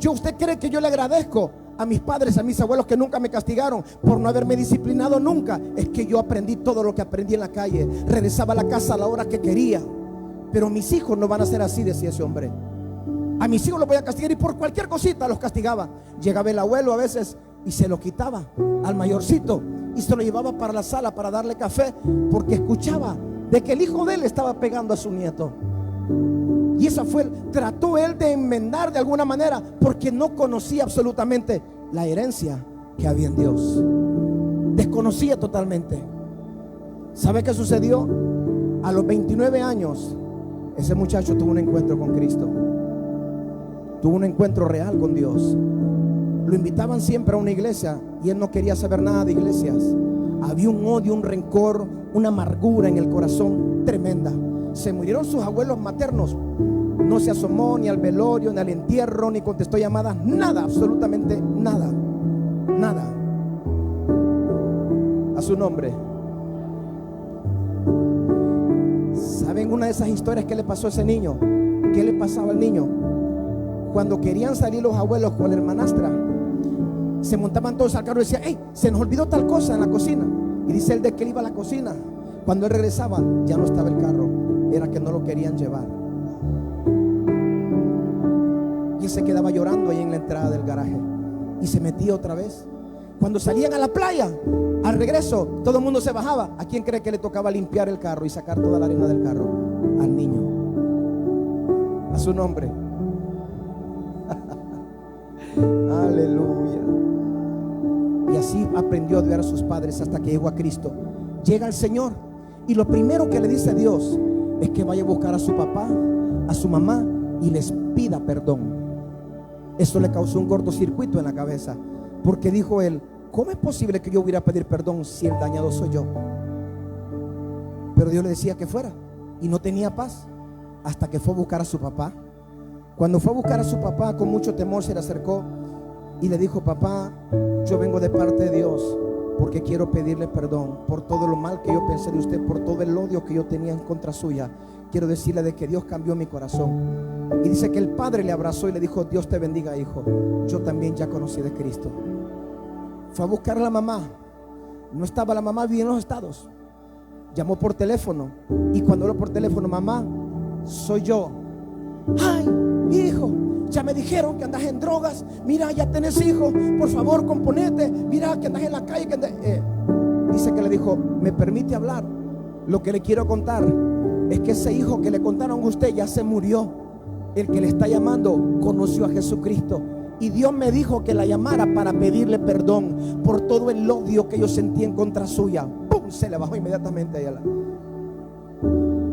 usted cree que yo le agradezco a mis padres, a mis abuelos, que nunca me castigaron por no haberme disciplinado nunca? Es que yo aprendí todo lo que aprendí en la calle. Regresaba a la casa a la hora que quería. Pero mis hijos no van a ser así, decía ese hombre. A mis hijos los voy a castigar, y por cualquier cosita los castigaba. Llegaba el abuelo a veces y se lo quitaba al mayorcito y se lo llevaba para la sala para darle café, porque escuchaba de que el hijo de él estaba pegando a su nieto. Y esa fue, trató él de enmendar de alguna manera, porque no conocía absolutamente la herencia que había en Dios. Desconocía totalmente. ¿Sabe qué sucedió? A los 29 años, ese muchacho tuvo un encuentro con Cristo. Tuvo un encuentro real con Dios. Lo invitaban siempre a una iglesia y él no quería saber nada de iglesias. Había un odio, un rencor, una amargura en el corazón tremenda. Se murieron sus abuelos maternos. No se asomó ni al velorio, ni al entierro, ni contestó llamadas, nada, absolutamente nada. Nada. A su nombre. ¿Saben una de esas historias que le pasó a ese niño? ¿Qué le pasaba al niño? Cuando querían salir los abuelos con la hermanastra, se montaban todos al carro y decían: hey, se nos olvidó tal cosa en la cocina. Y dice él de que él iba a la cocina. Cuando él regresaba, ya no estaba el carro. Era que no lo querían llevar. Y él se quedaba llorando ahí en la entrada del garaje, y se metía otra vez. Cuando salían a la playa, al regreso, todo el mundo se bajaba. ¿A quién cree que le tocaba limpiar el carro y sacar toda la arena del carro? Al niño. A su nombre. Aleluya. Y así aprendió a odiar a sus padres hasta que llegó a Cristo. Llega el Señor, y lo primero que le dice a Dios es que vaya a buscar a su papá, a su mamá y les pida perdón. Eso le causó un cortocircuito en la cabeza, porque dijo él: ¿cómo es posible que yo hubiera a pedir perdón si el dañado soy yo? Pero Dios le decía que fuera, y no tenía paz hasta que fue a buscar a su papá. Cuando fue a buscar a su papá, con mucho temor se le acercó y le dijo: papá, yo vengo de parte de Dios porque quiero pedirle perdón por todo lo mal que yo pensé de usted, por todo el odio que yo tenía en contra suya. Quiero decirle de que Dios cambió mi corazón. Y dice que el padre le abrazó y le dijo: Dios te bendiga, hijo, yo también ya conocí de Cristo. Fue a buscar a la mamá. No estaba la mamá, vivía en los Estados. Llamó por teléfono, y cuando habló por teléfono: mamá, soy yo. Ay, hijo, ya me dijeron que andas en drogas. Mira, ya tenés hijos, por favor componete. Mira que andas en la calle, dice que le dijo: ¿me permite hablar? Lo que le quiero contar es que ese hijo que le contaron a usted ya se murió. El que le está llamando conoció a Jesucristo, y Dios me dijo que la llamara para pedirle perdón por todo el odio que yo sentí en contra suya. ¡Pum! Se le bajó inmediatamente a ella.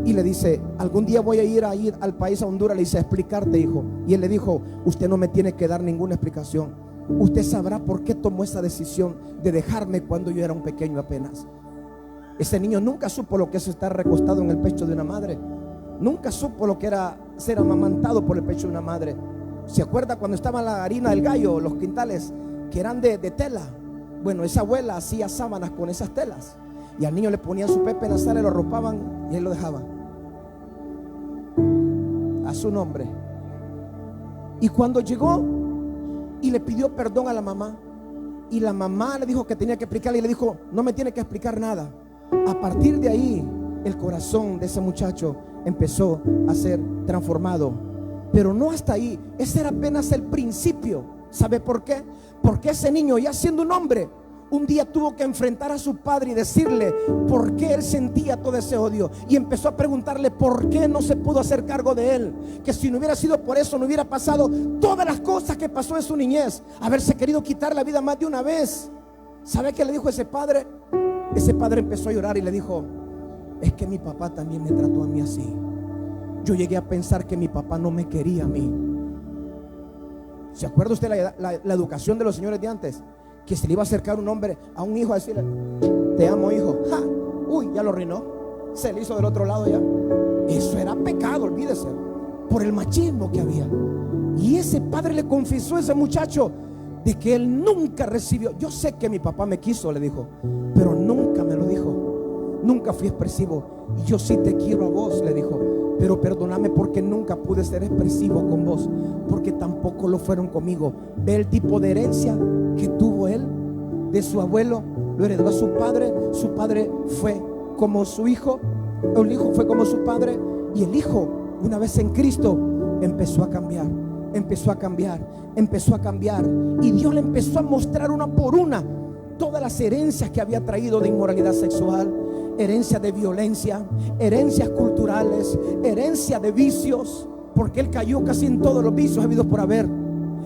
Y le dice: algún día voy a ir al país, a Honduras, le dice, a explicarte, hijo. Y él le dijo: usted no me tiene que dar ninguna explicación. Usted sabrá por qué tomó esa decisión de dejarme cuando yo era un pequeño apenas. Ese niño nunca supo lo que es estar recostado en el pecho de una madre. Nunca supo lo que era ser amamantado por el pecho de una madre. ¿Se acuerda cuando estaba la harina del gallo, los quintales que eran de tela? Bueno, esa abuela hacía sábanas con esas telas, y al niño le ponían su pepe en la sala y lo arropaban, y él lo dejaba a su nombre. Y cuando llegó y le pidió perdón a la mamá, y la mamá le dijo que tenía que explicarle, y le dijo: no me tiene que explicar nada. A partir de ahí, el corazón de ese muchacho empezó a ser transformado. Pero no hasta ahí, ese era apenas el principio. ¿Sabe por qué? Porque ese niño, ya siendo un hombre, un día tuvo que enfrentar a su padre y decirle por qué él sentía todo ese odio, y empezó a preguntarle por qué no se pudo hacer cargo de él, que si no hubiera sido por eso no hubiera pasado todas las cosas que pasó en su niñez, haberse querido quitar la vida más de una vez. ¿Sabe qué le dijo ese padre? Ese padre empezó a llorar y le dijo: es que mi papá también me trató a mí así. Yo llegué a pensar que mi papá no me quería a mí. ¿Se acuerda usted la educación de los señores de antes? Que se le iba a acercar un hombre a un hijo a decirle: te amo, hijo. ¡Ja! Uy, ya lo arruinó. Se le hizo del otro lado ya. Eso era pecado, olvídese, por el machismo que había. Y ese padre le confesó a ese muchacho de que él nunca recibió. Yo sé que mi papá me quiso, le dijo, pero nunca me lo dijo. Nunca fui expresivo. Y yo sí te quiero a vos, le dijo, pero perdóname porque nunca pude ser expresivo con vos, porque tampoco lo fueron conmigo. Ve el tipo de herencia que tuvo él de su abuelo, lo heredó a su padre fue como su hijo, el hijo fue como su padre, y el hijo, una vez en Cristo, empezó a cambiar, y Dios le empezó a mostrar una por una todas las herencias que había traído de inmoralidad sexual, herencia de violencia, herencias culturales, herencia de vicios, porque él cayó casi en todos los vicios habidos por haber,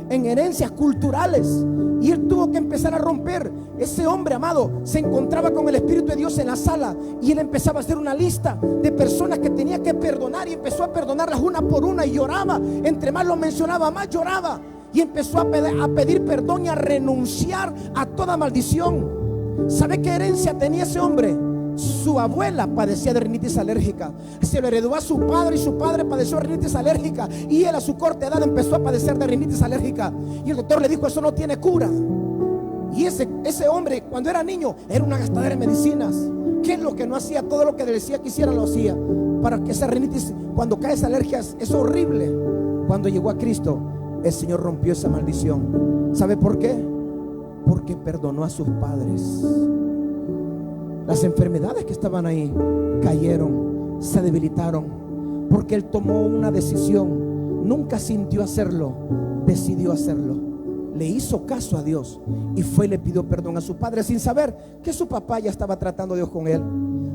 en herencias culturales. Y él tuvo que empezar a romper. Ese hombre, amado, se encontraba con el Espíritu de Dios en la sala, y él empezaba a hacer una lista de personas que tenía que perdonar, y empezó a perdonarlas una por una, y lloraba. Entre más lo mencionaba, más lloraba, y empezó a pedir perdón y a renunciar a toda maldición. ¿Sabe qué herencia tenía ese hombre? Su abuela padecía de rinitis alérgica, se lo heredó a su padre, y su padre padeció de rinitis alérgica, y él a su corta edad empezó a padecer de rinitis alérgica, y el doctor le dijo: eso no tiene cura. Y ese hombre, cuando era niño, era una gastadera de medicinas. ¿Qué es lo que no hacía? Todo lo que le decía que hiciera, lo hacía, para que esa rinitis, cuando cae esa alergia, es horrible. Cuando llegó a Cristo, el Señor rompió esa maldición. ¿Sabe por qué? Porque perdonó a sus padres. Las enfermedades que estaban ahí cayeron, se debilitaron, porque él tomó una decisión. Nunca sintió hacerlo, decidió hacerlo. Le hizo caso a Dios y fue y le pidió perdón a su padre, sin saber que su papá ya estaba tratando a Dios con él,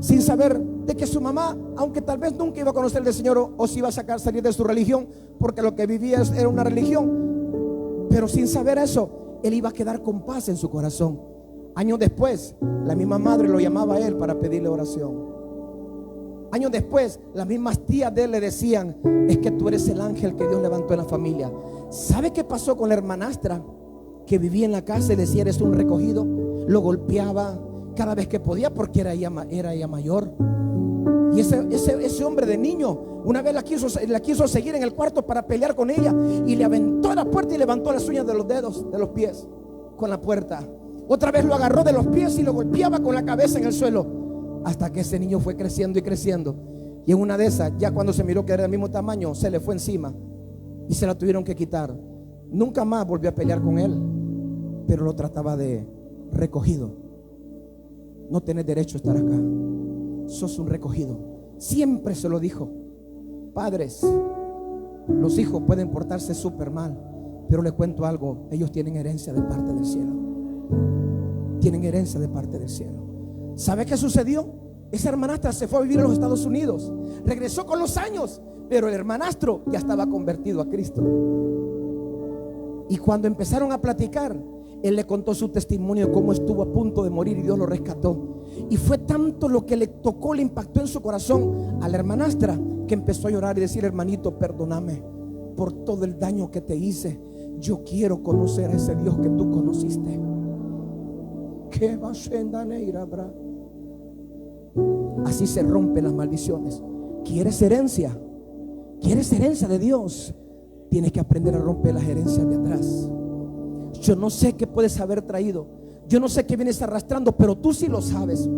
sin saber de que su mamá, aunque tal vez nunca iba a conocer del Señor, o si iba a salir de su religión, porque lo que vivía era una religión, pero sin saber eso, él iba a quedar con paz en su corazón. Años después, la misma madre lo llamaba a él para pedirle oración. Años después, las mismas tías de él le decían: es que tú eres el ángel que Dios levantó en la familia. ¿Sabe qué pasó con la hermanastra que vivía en la casa y decía: eres un recogido? Lo golpeaba cada vez que podía porque era ella mayor. Y ese hombre de niño una vez la quiso seguir en el cuarto para pelear con ella, y le aventó la puerta y levantó las uñas de los dedos de los pies con la puerta. Otra vez lo agarró de los pies y lo golpeaba con la cabeza en el suelo, hasta que ese niño fue creciendo y creciendo. Y en una de esas, ya cuando se miró que era del mismo tamaño, se le fue encima y se la tuvieron que quitar. Nunca más volvió a pelear con él, pero lo trataba de recogido. No tenés derecho a estar acá, sos un recogido. Siempre se lo dijo. Padres, los hijos pueden portarse súper mal, pero les cuento algo: ellos tienen herencia de parte del cielo. Tienen herencia de parte del cielo. ¿Sabe qué sucedió? Esa hermanastra se fue a vivir a los Estados Unidos. Regresó con los años, pero el hermanastro ya estaba convertido a Cristo. Y cuando empezaron a platicar, él le contó su testimonio de cómo estuvo a punto de morir y Dios lo rescató. Y fue tanto lo que le tocó, le impactó en su corazón a la hermanastra, que empezó a llorar y decir: hermanito, perdóname por todo el daño que te hice. Yo quiero conocer a ese Dios que tú conociste. Así se rompen las maldiciones. ¿Quieres herencia? ¿Quieres herencia de Dios? Tienes que aprender a romper las herencias de atrás. Yo no sé qué puedes haber traído, yo no sé qué vienes arrastrando, pero tú sí lo sabes.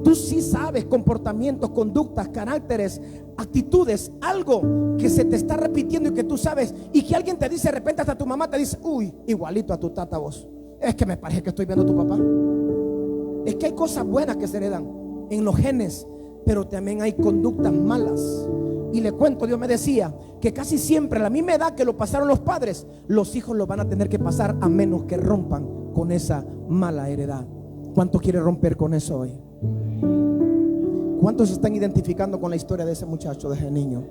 Tú sí sabes comportamientos, conductas, caracteres, actitudes, algo que se te está repitiendo y que tú sabes, y que alguien te dice de repente, hasta tu mamá te dice: uy, igualito a tu tata vos. Es que me parece que estoy viendo a tu papá. Es que hay cosas buenas que se heredan en los genes, pero también hay conductas malas. Y le cuento, Dios me decía que casi siempre a la misma edad que lo pasaron los padres, los hijos lo van a tener que pasar, a menos que rompan con esa mala heredad. ¿Cuánto quiere romper con eso hoy? ¿Cuántos se están identificando con la historia de ese muchacho, de ese niño?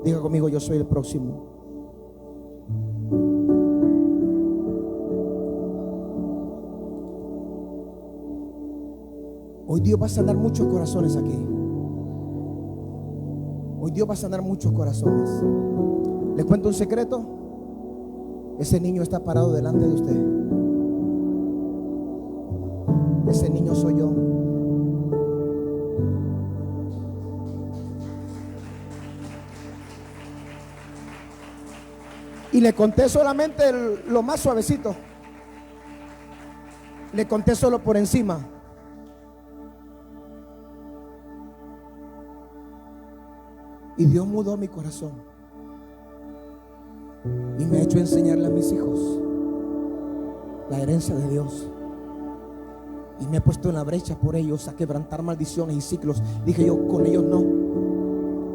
Diga conmigo: yo soy el próximo. Hoy Dios va a sanar muchos corazones aquí. Hoy Dios va a sanar muchos corazones. ¿Le cuento un secreto? Ese niño está parado delante de usted. Ese niño soy yo. Y le conté solamente lo más suavecito. Le conté solo por encima. Y Dios mudó mi corazón y me ha hecho enseñarle a mis hijos la herencia de Dios. Y me ha puesto en la brecha por ellos, a quebrantar maldiciones y ciclos. Dije yo: con ellos no.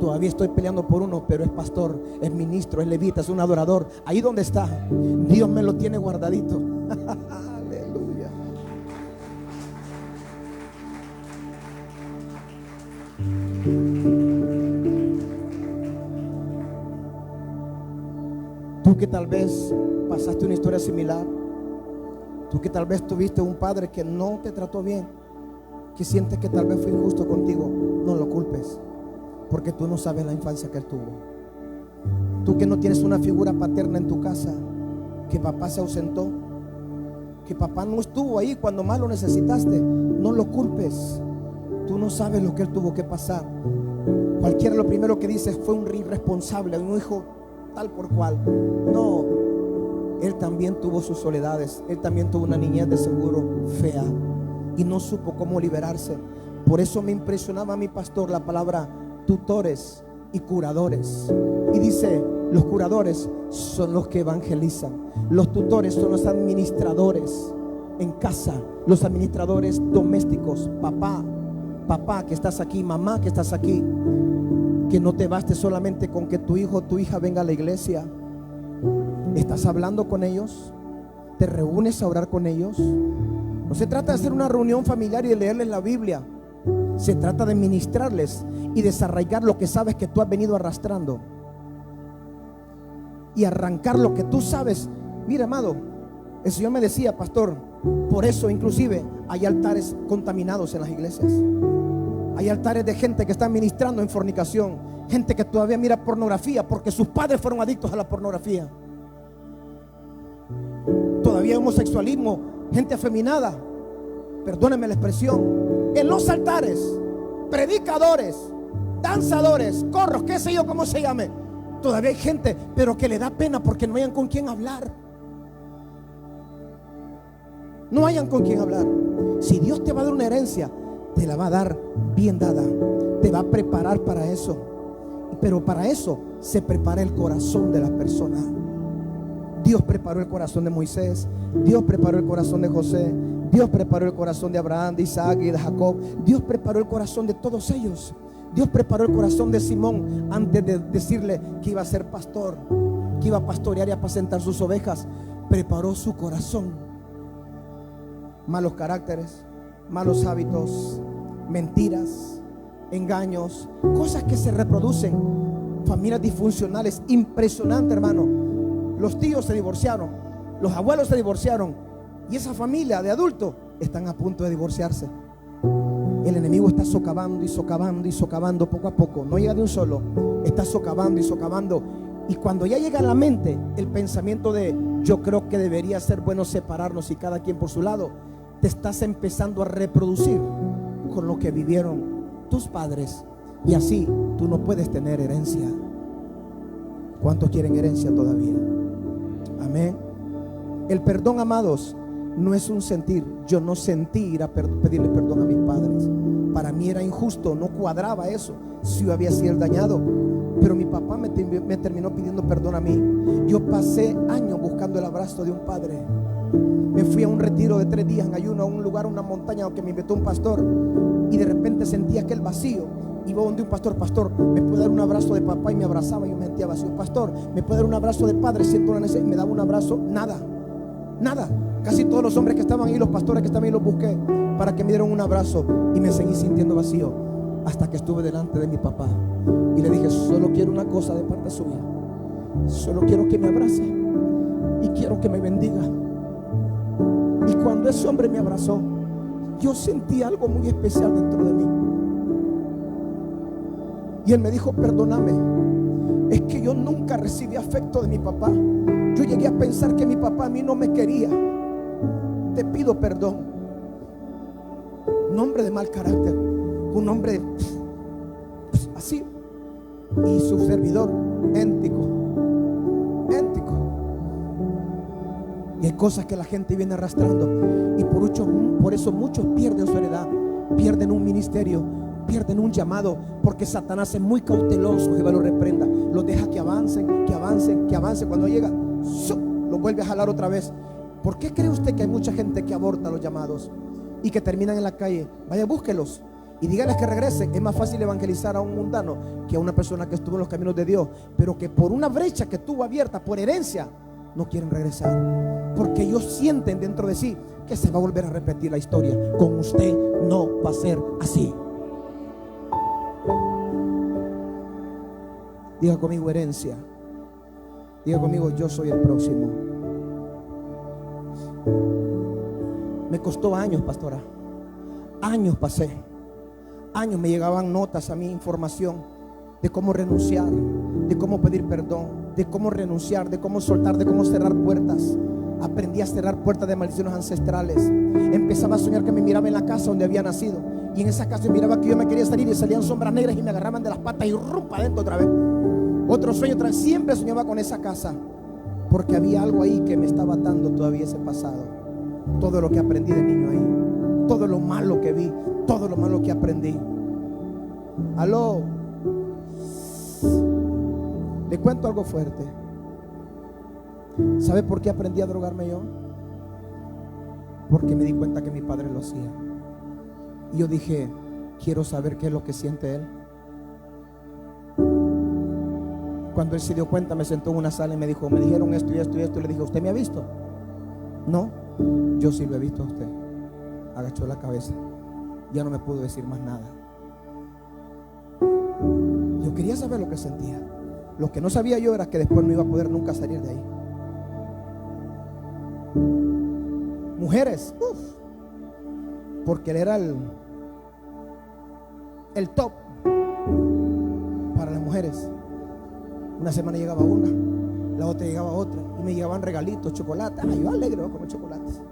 Todavía estoy peleando por uno, pero es pastor, es ministro, es levita, es un adorador. Ahí donde está, Dios me lo tiene guardadito. Aleluya. Tú que tal vez pasaste una historia similar, tú que tal vez tuviste un padre que no te trató bien, que sientes que tal vez fue injusto contigo, no lo culpes, porque tú no sabes la infancia que él tuvo. Tú que no tienes una figura paterna en tu casa, que papá se ausentó, que papá no estuvo ahí cuando más lo necesitaste, no lo culpes. Tú no sabes lo que él tuvo que pasar. Cualquiera lo primero que dice: fue un irresponsable, un hijo tal por cual. No, él también tuvo sus soledades. Él también tuvo una niñez de seguro fea y no supo cómo liberarse. Por eso me impresionaba a mi pastor la palabra tutores y curadores. Y dice: los curadores son los que evangelizan, los tutores son los administradores en casa, los administradores domésticos. Papá que estás aquí, mamá que estás aquí, que no te baste solamente con que tu hijo o tu hija venga a la iglesia. ¿Estás hablando con ellos? ¿Te reúnes a orar con ellos? No se trata de hacer una reunión familiar y de leerles la Biblia. Se trata de ministrarles y desarraigar lo que sabes que tú has venido arrastrando, y arrancar lo que tú sabes. Mira, amado, el Señor me decía: pastor, Por eso inclusive hay altares contaminados en las iglesias. Hay altares de gente que está ministrando en fornicación, gente que todavía mira pornografía porque sus padres fueron adictos a la pornografía. Todavía hay homosexualismo, gente afeminada, perdónenme la expresión, en los altares, predicadores, danzadores, corros, qué sé yo, cómo se llame. Todavía hay gente, pero que le da pena porque no hayan con quién hablar. No hayan con quién hablar. Si Dios te va a dar una herencia, te la va a dar bien dada. Te va a preparar para eso. Pero para eso se prepara el corazón de la persona. Dios preparó el corazón de Moisés, Dios preparó el corazón de José, Dios preparó el corazón de Abraham, de Isaac y de Jacob. Dios preparó el corazón de todos ellos. Dios preparó el corazón de Simón antes de decirle que iba a ser pastor, que iba a pastorear y apacentar sus ovejas. Preparó su corazón. Malos caracteres, malos hábitos, mentiras, engaños, cosas que se reproducen, familias disfuncionales. Impresionante, hermano. Los tíos se divorciaron, los abuelos se divorciaron, y esa familia de adultos están a punto de divorciarse. El enemigo está socavando y socavando y socavando poco a poco. No llega de un solo, está socavando y socavando. Y cuando ya llega a la mente el pensamiento de yo creo que debería ser bueno separarnos y cada quien por su lado, te estás empezando a reproducir con lo que vivieron tus padres, y así tú no puedes tener herencia. ¿Cuántos quieren herencia todavía? Amén. El perdón, amados, no es un sentir. Yo no sentí ir a pedirle perdón a mis padres. Para mí era injusto, no cuadraba eso. Si yo había sido el dañado, pero mi papá me terminó pidiendo perdón a mí. Yo pasé años buscando el abrazo de un padre. Me fui a un retiro de 3 días en ayuno, a un lugar, una montaña que me invitó un pastor, y de repente sentí aquel vacío. Iba donde un pastor: pastor, ¿me puede dar un abrazo de papá? Y me abrazaba y yo me sentía vacío. Pastor, ¿me puede dar un abrazo de padre? Siento una necesidad. Y me daba un abrazo. Nada, nada. Casi todos los hombres que estaban ahí, los pastores que estaban ahí, los busqué para que me dieran un abrazo, y me seguí sintiendo vacío hasta que estuve delante de mi papá y le dije: solo quiero una cosa de parte suya, solo quiero que me abrace y quiero que me bendiga. Y cuando ese hombre me abrazó, yo sentí algo muy especial dentro de mí. Y él me dijo: perdóname, es que yo nunca recibí afecto de mi papá. Yo llegué a pensar que mi papá a mí no me quería. Te pido perdón. Un hombre de mal carácter, un hombre así. Y su servidor, éntico. Y hay cosas que la gente viene arrastrando, y por eso muchos pierden su heredad, pierden un ministerio, pierden un llamado, porque Satanás es muy cauteloso. Jehová lo reprenda, los deja que avancen, que avancen, que avancen. Cuando llega, lo vuelve a jalar otra vez. ¿Por qué cree usted que hay mucha gente que aborta los llamados y que terminan en la calle? Vaya, búsquelos y dígales que regresen. Es más fácil evangelizar a un mundano que a una persona que estuvo en los caminos de Dios, pero que por una brecha que tuvo abierta por herencia no quieren regresar, porque ellos sienten dentro de sí que se va a volver a repetir la historia. Con usted no va a ser así. Diga conmigo: herencia. Diga conmigo: yo soy el próximo. Me costó años, pastora. Años pasé. Años me llegaban notas a mí, información de cómo renunciar, de cómo pedir perdón, de cómo renunciar, de cómo soltar, de cómo cerrar puertas. Aprendí a cerrar puertas de maldiciones ancestrales. Empezaba a soñar que me miraba en la casa donde había nacido, y en esa casa miraba que yo me quería salir y salían sombras negras y me agarraban de las patas y rumpa adentro otra vez. Otro sueño, siempre soñaba con esa casa, porque había algo ahí que me estaba atando todavía ese pasado. Todo lo que aprendí de niño ahí, todo lo malo que vi, todo lo malo que aprendí. Aló. Le cuento algo fuerte. ¿Sabe por qué aprendí a drogarme yo? Porque me di cuenta que mi padre lo hacía. Y yo dije: quiero saber qué es lo que siente él. Cuando él se dio cuenta, me sentó en una sala y me dijo: me dijeron esto y esto y esto. Y le dije: ¿usted me ha visto? No, yo sí lo he visto a usted. Agachó la cabeza. Ya no me pudo decir más nada. Yo quería saber lo que sentía. Lo que no sabía yo era que después no iba a poder nunca salir de ahí. mujeres, porque él era el top para las mujeres. Una semana llegaba una, la otra llegaba otra, y me llegaban regalitos, chocolate. Yo alegre voy a comer chocolates,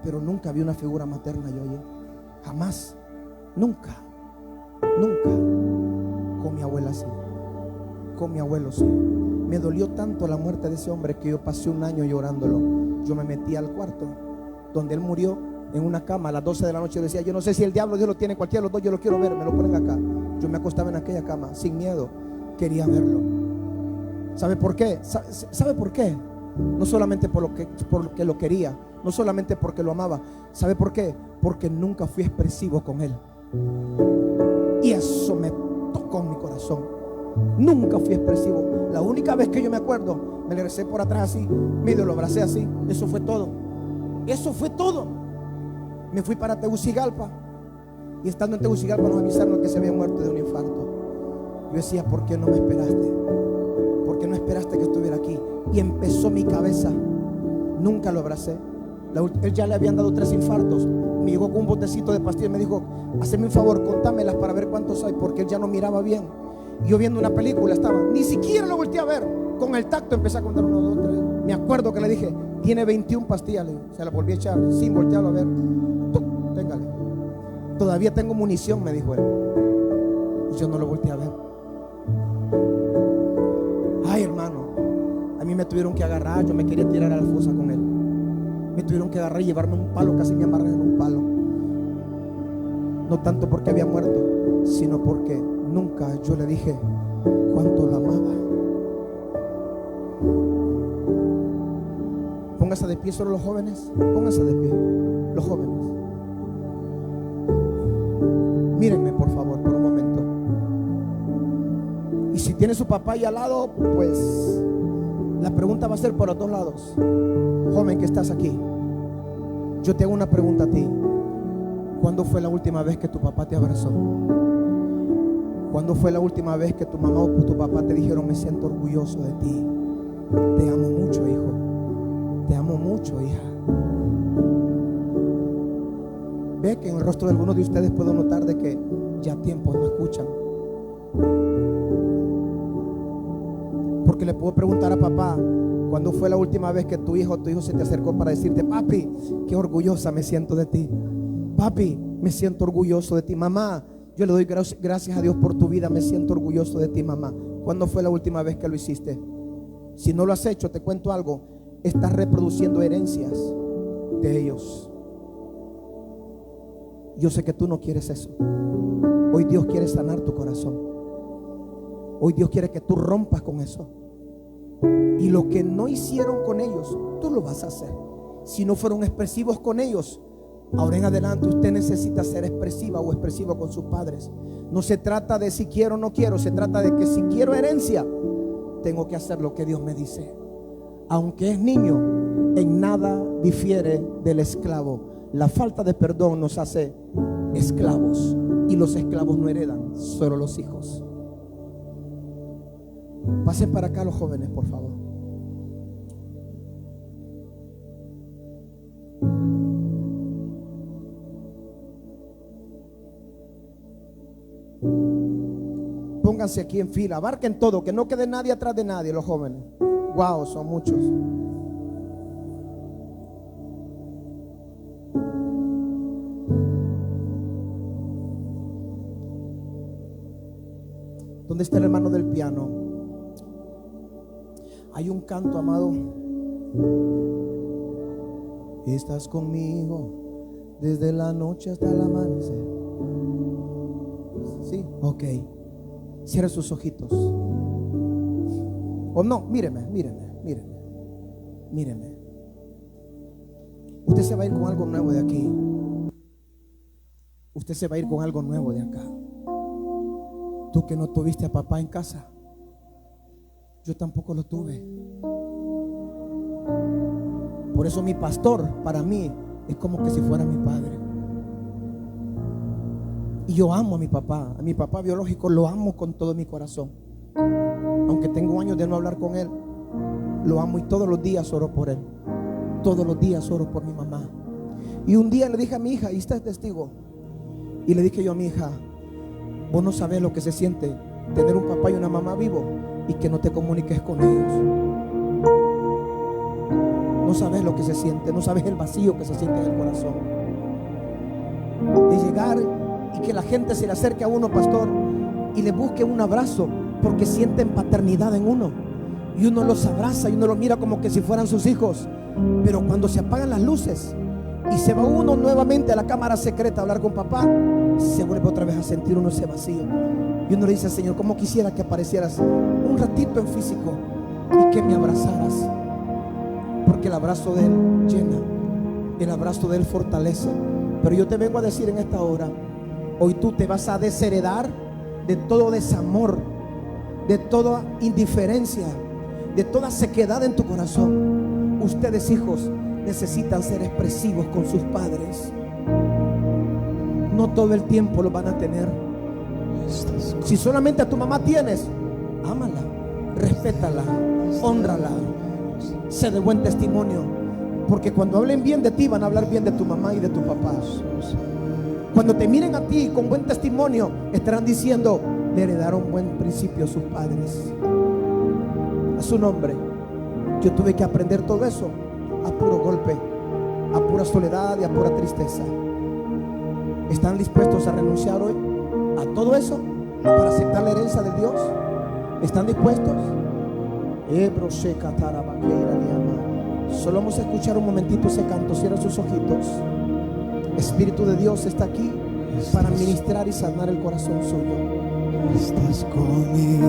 pero nunca vi una figura materna yo allí, jamás, nunca. Con mi abuela sí, con mi abuelo sí. Me dolió tanto la muerte de ese hombre que yo pasé un año llorándolo. Yo me metí al cuarto donde él murió, en una cama a las 12 de la noche. Decía, yo no sé si el diablo Dios lo tiene, cualquiera de los dos, yo lo quiero ver, me lo ponen acá. Yo me acostaba en aquella cama sin miedo, quería verlo. ¿Sabe por qué? ¿Sabe por qué? No solamente porque lo quería, no solamente porque lo amaba. ¿Sabe por qué? Porque nunca fui expresivo con él, y eso me tocó en mi corazón. Nunca fui expresivo. La única vez que yo me acuerdo, me le recé por atrás así, medio lo abracé así. Eso fue todo. Eso fue todo. Me fui para Tegucigalpa, y estando en Tegucigalpa nos avisaron que se había muerto de un infarto. Yo decía, ¿por qué no me esperaste? ¿Por qué no esperaste que estuviera aquí? Y empezó mi cabeza. Nunca lo abracé. Él ya le habían dado 3 infartos. Me llegó con un botecito de pastillas. Me dijo, hazme un favor, contámelas para ver cuántos hay, porque él ya no miraba bien. Y yo viendo una película estaba, ni siquiera lo volteé a ver. Con el tacto empecé a contar 1, 2, 3. Me acuerdo que le dije, tiene 21 pastillas. Se las volví a echar sin voltearlo a ver. Téngale. Todavía tengo munición, me dijo él. Y yo no lo volteé a ver. Ay, hermano, a mí me tuvieron que agarrar. Yo me quería tirar a la fosa con él. Me tuvieron que agarrar y llevarme un palo. Casi me amarran en un palo. No tanto porque había muerto, sino porque nunca yo le dije cuánto lo amaba. Póngase de pie, solo los jóvenes. Póngase de pie, los jóvenes. Mírenme por favor por un momento. Y si tiene su papá ahí al lado, pues la pregunta va a ser por los 2 lados. Joven que estás aquí, yo te hago una pregunta a ti. ¿Cuándo fue la última vez que tu papá te abrazó? ¿Cuándo fue la última vez que tu mamá o tu papá te dijeron, me siento orgulloso de ti? Te amo mucho, hijo. Te amo mucho, hija. Ve que en el rostro de algunos de ustedes puedo notar de que ya tiempo no escuchan. Porque le puedo preguntar a papá, ¿cuándo fue la última vez que tu hijo o tu hijo se te acercó para decirte, papi, qué orgullosa me siento de ti? Papi, me siento orgulloso de ti. Mamá, yo le doy gracias a Dios por tu vida, me siento orgulloso de ti, mamá. ¿Cuándo fue la última vez que lo hiciste? Si no lo has hecho, te cuento algo. Estás reproduciendo herencias de ellos. Yo sé que tú no quieres eso. Hoy Dios quiere sanar tu corazón. Hoy Dios quiere que tú rompas con eso. Y lo que no hicieron con ellos, tú lo vas a hacer. Si no fueron expresivos con ellos, ahora en adelante usted necesita ser expresiva o expresivo con sus padres. No se trata de si quiero o no quiero. Se trata de que si quiero herencia, tengo que hacer lo que Dios me dice. Aunque es niño, en nada difiere del esclavo. La falta de perdón nos hace esclavos, y los esclavos no heredan, solo los hijos. Pasen para acá los jóvenes, por favor. Pónganse aquí en fila, abarquen todo, que no quede nadie atrás de nadie, los jóvenes. Wow, son muchos. ¿Dónde está el hermano del piano? Hay un canto, amado. Estás conmigo desde la noche hasta el amanecer. Sí, ok. Cierre sus ojitos. O no, míreme. Usted se va a ir con algo nuevo de aquí. Usted se va a ir con algo nuevo de acá. Tú que no tuviste a papá en casa, yo tampoco lo tuve. Por eso mi pastor para mí es como que si fuera mi padre. Y yo amo a mi papá biológico, lo amo con todo mi corazón. Aunque tengo años de no hablar con él, lo amo y todos los días oro por él. Todos los días oro por mi mamá. Y un día le dije a mi hija, y está el testigo, y le dije yo a mi hija: vos no sabés lo que se siente tener un papá y una mamá vivo y que no te comuniques con ellos. No sabes lo que se siente, no sabes el vacío que se siente en el corazón. De llegar y que la gente se le acerque a uno, pastor, y le busque un abrazo porque sienten paternidad en uno. Y uno los abraza y uno los mira como que si fueran sus hijos. Pero cuando se apagan las luces y se va uno nuevamente a la cámara secreta a hablar con papá, se vuelve otra vez a sentir uno ese vacío. Y uno le dice: Señor, ¿cómo quisiera que aparecieras un ratito en físico y que me abrazaras? Porque el abrazo de Él llena, el abrazo de Él fortalece. Pero yo te vengo a decir en esta hora: hoy tú te vas a desheredar de todo desamor, de toda indiferencia, de toda sequedad en tu corazón. Ustedes, hijos, necesitan ser expresivos con sus padres. No todo el tiempo lo van a tener. Si solamente a tu mamá tienes, ámala, respétala, hónrala, sé de buen testimonio, porque cuando hablen bien de ti van a hablar bien de tu mamá y de tu papá. Cuando te miren a ti con buen testimonio, estarán diciendo: le heredaron buen principio a sus padres. A su nombre. Yo tuve que aprender todo eso a puro golpe, a pura soledad y a pura tristeza. ¿Están dispuestos a renunciar hoy a todo eso para aceptar la herencia de Dios? ¿Están dispuestos? Solo vamos a escuchar un momentito ese canto. Cierra sus ojitos. Espíritu de Dios está aquí para ministrar y sanar el corazón suyo. Estás conmigo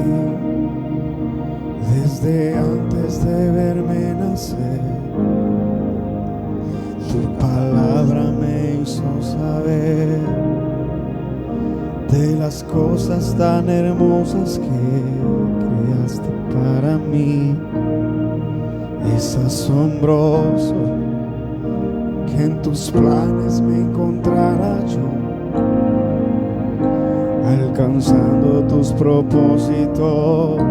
desde antes de verme nacer. Tu palabra me hizo saber de las cosas tan hermosas que creaste para mí. Es asombroso que en tus planes me encontrara yo, alcanzando tus propósitos.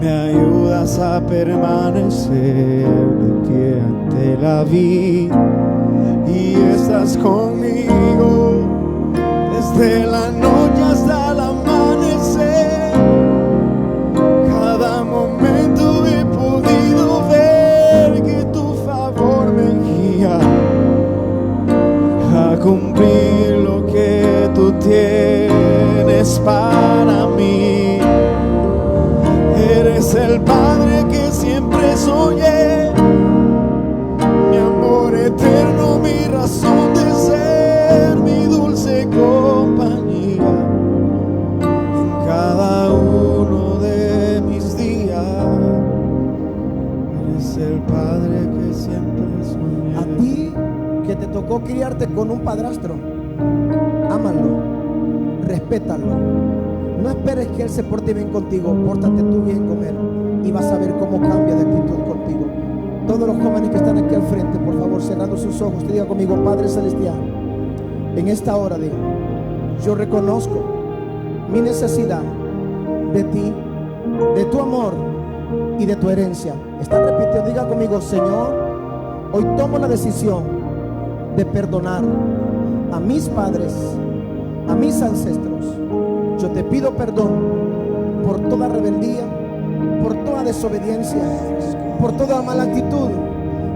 Me ayudas a permanecer de pie ante la vida, y estás conmigo desde la noche hasta el amanecer. Cada momento he podido ver que tu favor me guía a cumplir lo que tú tienes para mí. Eres el Padre que siempre soñé, mi amor eterno, mi razón de ser, mi dulce compañía en cada uno de mis días. Eres el Padre que siempre soñé. A ti que te tocó criarte con un padrastro, ámalo, respétalo. No esperes que Él se porte bien contigo, pórtate tú bien con Él y vas a ver cómo cambia de actitud contigo. Todos los jóvenes que están aquí al frente, por favor, cerrando sus ojos, te diga conmigo: Padre Celestial, en esta hora digo, yo reconozco mi necesidad de ti, de tu amor y de tu herencia. Están repitiendo, diga conmigo: Señor, hoy tomo la decisión de perdonar a mis padres, a mis ancestros. Yo te pido perdón por toda rebeldía, por toda desobediencia, por toda mala actitud,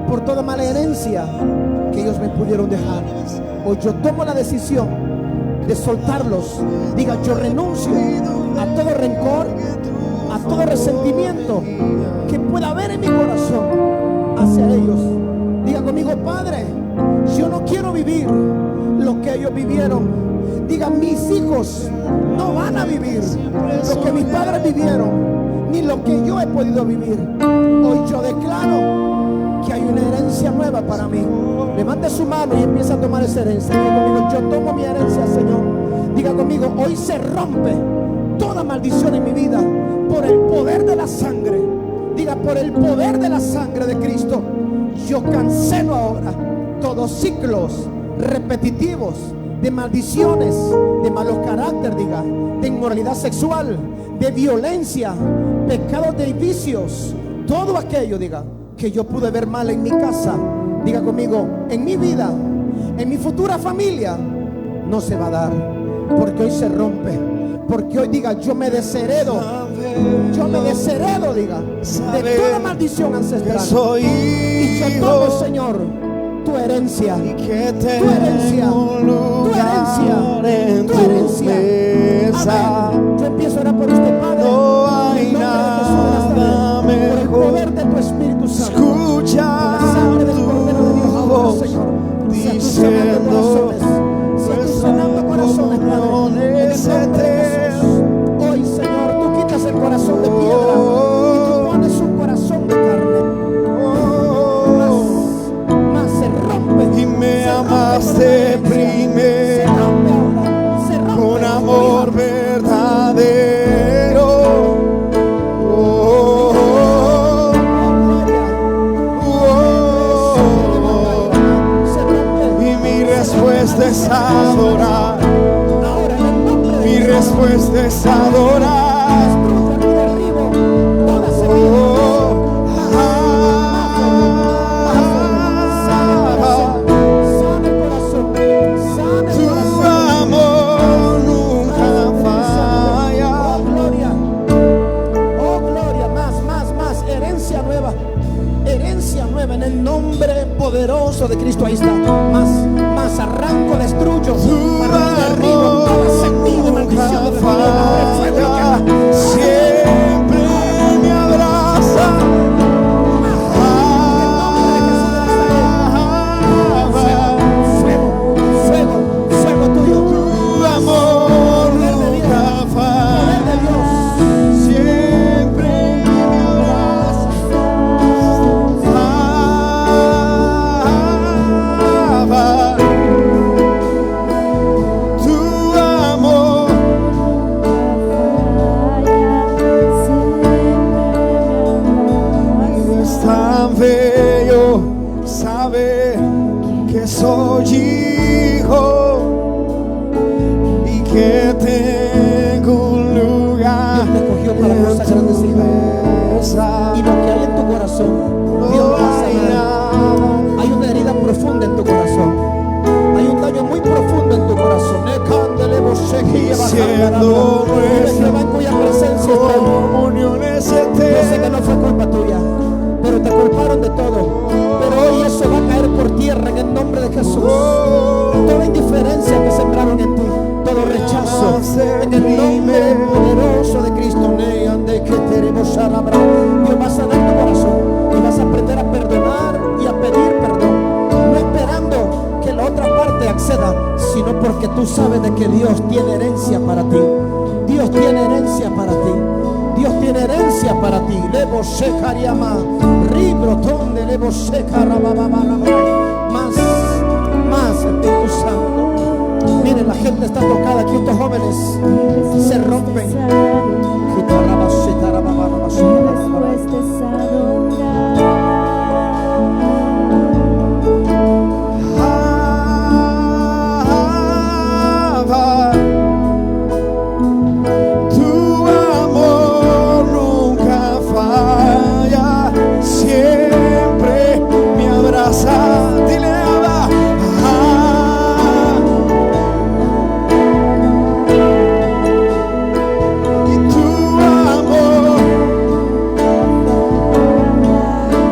por toda mala herencia que ellos me pudieron dejar. Hoy yo tomo la decisión de soltarlos. Diga: yo renuncio a todo rencor, a todo resentimiento que pueda haber en mi corazón hacia ellos. Diga conmigo: Padre, yo no quiero vivir lo que ellos vivieron. Diga: mis hijos no van a vivir lo que mis padres vivieron, ni lo que yo he podido vivir. Hoy yo declaro que hay una herencia nueva para mí. Levante su mano y empieza a tomar esa herencia. Diga conmigo: yo tomo mi herencia, Señor. Diga conmigo: hoy se rompe toda maldición en mi vida por el poder de la sangre. Diga: por el poder de la sangre de Cristo, yo cancelo ahora todos ciclos repetitivos de maldiciones, de malos carácter, diga, de inmoralidad sexual, de violencia, pecados de vicios, todo aquello, diga, que yo pude ver mal en mi casa. Diga conmigo, en mi vida, en mi futura familia, no se va a dar, porque hoy se rompe. Porque hoy diga, yo me desheredo, diga, de toda maldición ancestral. Y yo tomo, Señor, tu herencia, tu herencia. Amén. Yo empiezo a orar por usted, Padre. No hay en nombre de Jesús de nada Nazaret, por el mejor. poder de tu Espíritu Santo. Escucha La sangre del Cordero de Dios ahora, voz Señor. Sea tú diciendo, sanando corazones, Padre, en el nombre de Jesús. Hoy, Señor, tú quitas el corazón de piedra y tú pones un corazón de carne. Más se rompe. Y me se rompe amaste con la herencia. primero Se rompe ahora, se rompe con amor hija. verdadero. Se rompe. Y mi respuesta es adorar. Ahora, en el nombre de Mi Jesús, respuesta es adorar. destruyo y derribo toda semilla. Sana el corazón, sana el Tu corazón. amor nunca falla. Oh gloria, más, herencia nueva en el nombre poderoso de Cristo. Ahí está, más arranco, destruyo, derribo toda semilla de maldición de Siempre me abraza. Fuego tuyo. Tu amor nunca falla. Siempre me abraza. Tu amor es tan bello saber que soy hijo y que tengo un lugar. Dios te escogió para cosas grandes y mesa. Y lo que hay en tu corazón, Dios lo va a sanar. Hay una herida profunda en tu corazón. Hay un daño muy profundo en tu corazón. Siendo Jehová en cuya presencia estamos. comuniones Yo sé que eternas. no fue culpa tuya, pero te culparon de todo. Pero hoy eso va a caer por tierra en el nombre de Jesús. Toda indiferencia que sembraron en ti, todo rechazo, en el nombre poderoso de Cristo. Dios va a sanar tu corazón y vas a aprender a perdonar y a pedir perdón, no esperando que la otra parte acceda, sino porque tú sabes de que Dios tiene herencia para ti. Dios tiene herencia para ti. Dios tiene herencia para ti. Levo shekariama, ribrotón de levo shekarababababa. Más Espíritu Santo. Miren, la gente está tocada aquí, estos jóvenes se rompen. Tu amor nunca falla, siempre me abraza. Dile Abba. Y tu amor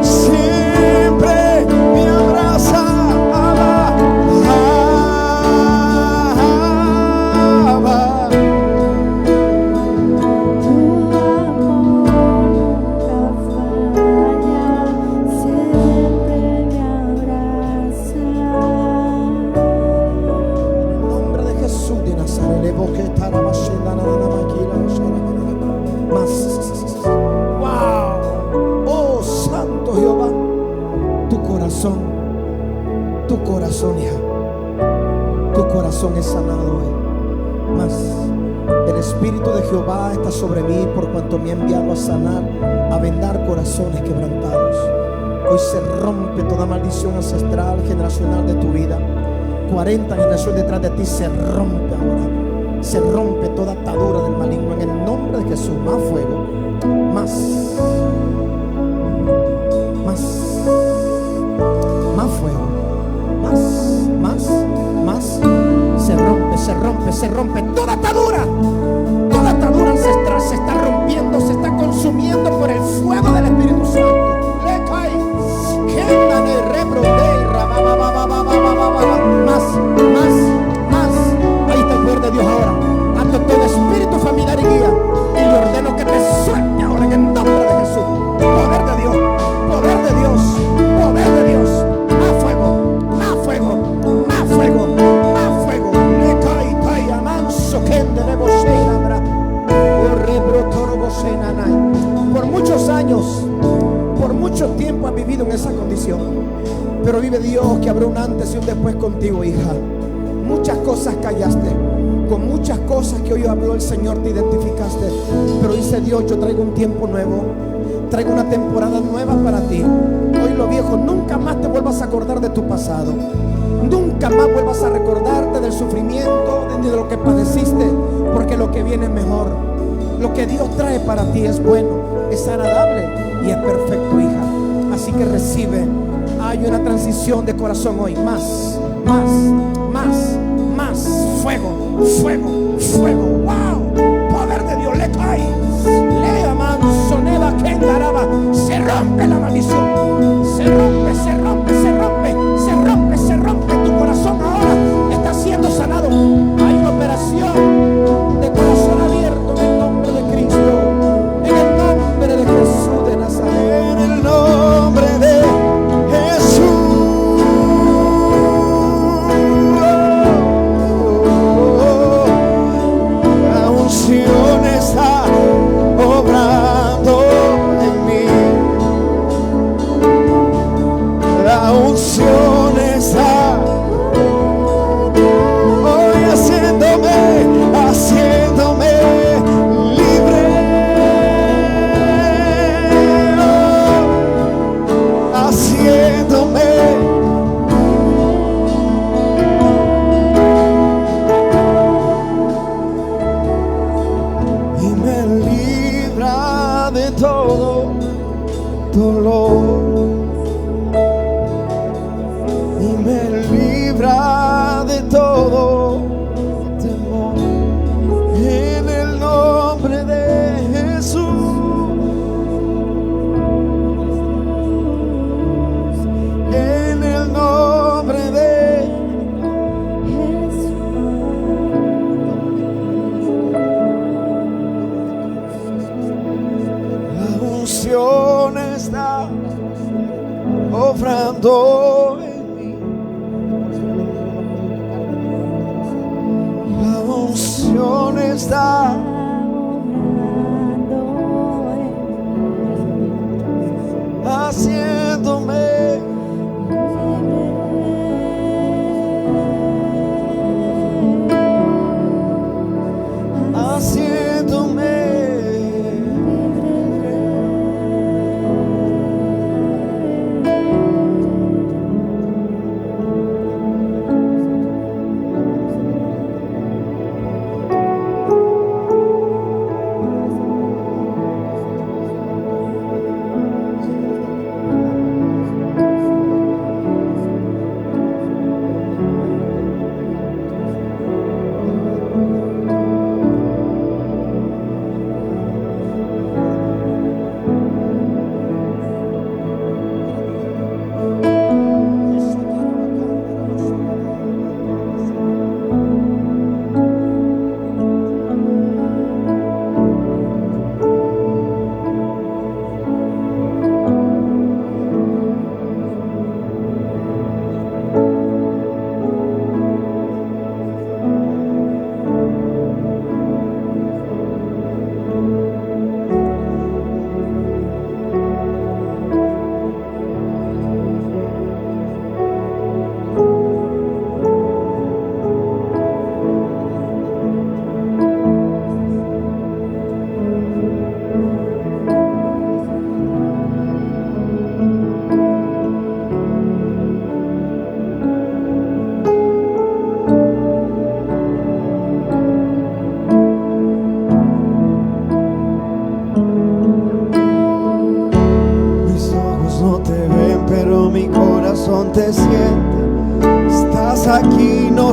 siempre me abraza. Abba. En el nombre de Jesús de Nazaret, le boque tarabashenda na na maquila más. Wow. Oh Santo Jehová, tu corazón, hija, tu corazón es sanado hoy. Más, el Espíritu de Jehová está sobre mí por cuanto me ha enviado a sanar, a vendar corazones quebrantados. Hoy se rompe toda maldición ancestral, generacional de tu vida. 40 generaciones detrás de ti se rompe ahora. Se rompe toda atadura del maligno en el nombre de Jesús. Más fuego, más más fuego, más. Se rompe toda atadura ancestral se está rompiendo, se está consumiendo por el fuego del Espíritu Santo. Le cae, más. Ahí está el poder de Dios ahora. Ato todo espíritu familiar y guía y le ordeno que te suelte ahora en el nombre de Jesús. Poder de Dios. Más fuego. Le cae, manso que debemos ser. Por muchos años, por mucho tiempo has vivido en esa condición, pero vive Dios que habrá un antes y un después contigo, hija. Muchas cosas callaste, con muchas cosas que hoy habló el Señor te identificaste, pero dice Dios: yo traigo un tiempo nuevo, traigo una temporada nueva para ti. Hoy lo viejo, nunca más te vuelvas a acordar de tu pasado, nunca más vuelvas a recordarte del sufrimiento ni de lo que padeciste, porque lo que viene es mejor. Lo que Dios trae para ti es bueno, es agradable y es perfecto, hija. Así que recibe. Hay una transición de corazón hoy. Más fuego. Wow, poder de Dios. Le cae, le aman, soneba que engaraba. Se rompe la maldición. Se rompe. Tu corazón ahora está siendo sanado. Hay una operación de corazón abierto en el nombre de Cristo, en el nombre de Jesús de Nazaret, En el nombre de Jesús. La unción está obrando en mí. La unción está hoy haciéndome libre, haciéndome y me libra de todo dolor y me libra de todo temor. En el nombre de Jesús, en el nombre de la unción está obrando en mí. La unción está haciéndome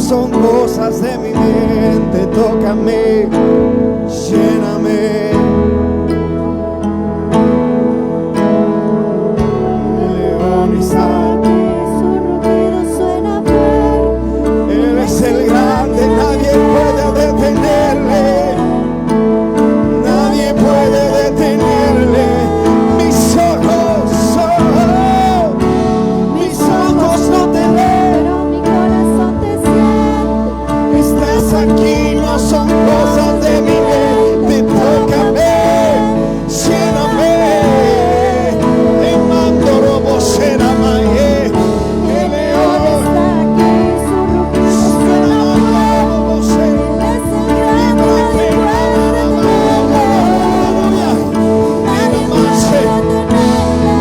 son cosas de mi mente. Tócame, lléname. El león está aquí, su rugido suena fuerte. Él es el grande, nadie puede detenerle. Nadie puede detenerle. Mis ojos no te ven, pero mi corazón te siente. Estás aquí, no son cosas de mi mente. Tócame, lléname. Te mando robo, será maye. El león está aquí, su rugido suena fuerte. Él es el grande, nadie puede detenerle. Nadie puede detenerle.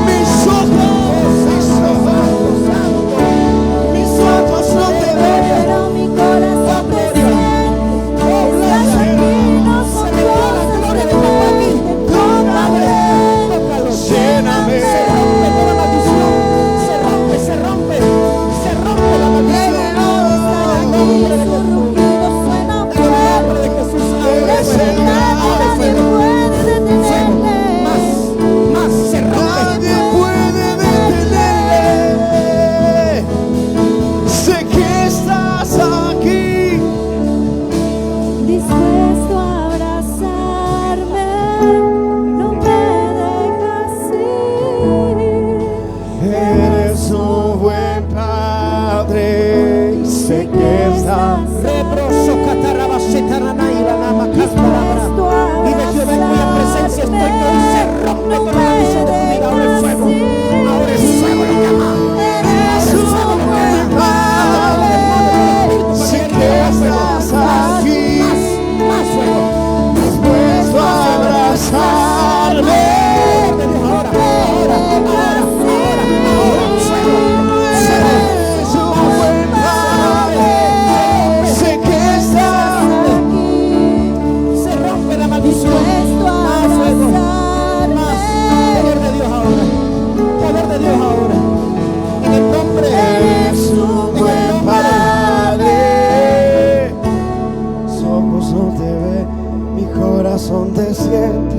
Mis ojos no te ven, pero mi corazón te siente. Estás aquí, no son cosas de mi mente. Tócame, lléname. Se rompe la maldición. El león está aquí, su rugido suena fuerte. Él es el grande, nadie puede detenerle. Nadie puede detenerle. Sé que estás aquí, dispuesto a abrazarme. No me dejas ir. Eres un buen padre. Sé que estás dispuesto a abrazarme. No me dejas ir. Eres un buen padre. Sé que estás aquí, dispuesto a abrazarme. Eres un buen padre. Sé que estás aquí, Se rompe la maldición. dispuesto a Más fuego. abrazarme. Poder de Dios ahora. Poder de Dios ahora. En el nombre Eres un buen padre. Mis ojos no te ven, mi corazón te siente.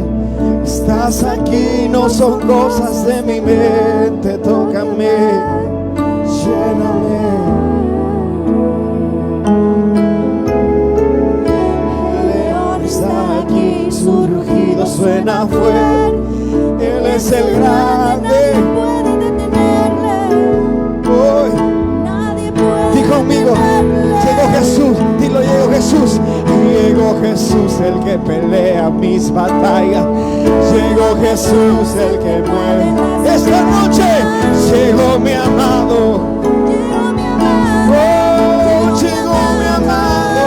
Estás aquí, no son cosas de mi mente. Tócame, lléname. El león está aquí, su rugido suena fuerte. Él es el grande. Nadie puede detenerle. Hoy, di conmigo, llegó Jesús, dilo, llegó Jesús. Llegó Jesús, el que pelea mis batallas. Llegó Jesús, el que mueve. Esta noche llegó mi amado. Oh, llegó mi amado.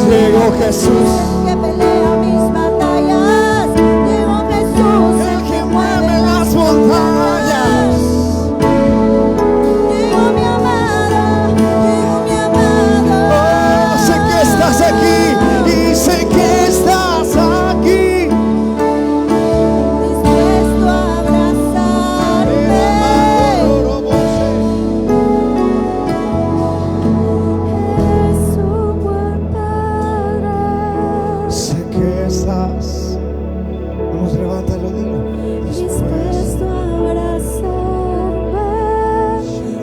Llegó Jesús, que pelea mis batallas. Llegó Jesús, el que mueve las montañas. llegó mi amado, llegó mi amado. Oh, sé que estás aquí y sé que estás aquí. Dispuesto a abrazarme. Eres un buen padre. Sé que estás. Vamos, levántalo, dilo. Dispuesto a abrazarme.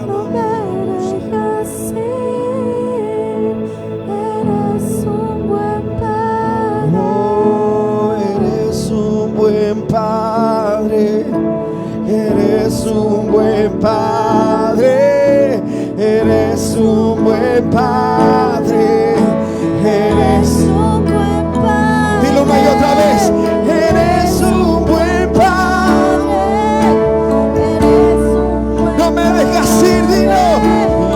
No me dejas ir. Eres un buen padre. Oh, eres un buen padre. Eres un buen padre. Eres un buen padre. Eres. Un buen padre. Dilo una y otra vez. Eres un buen padre. Eres un buen No me dejas ir, dilo.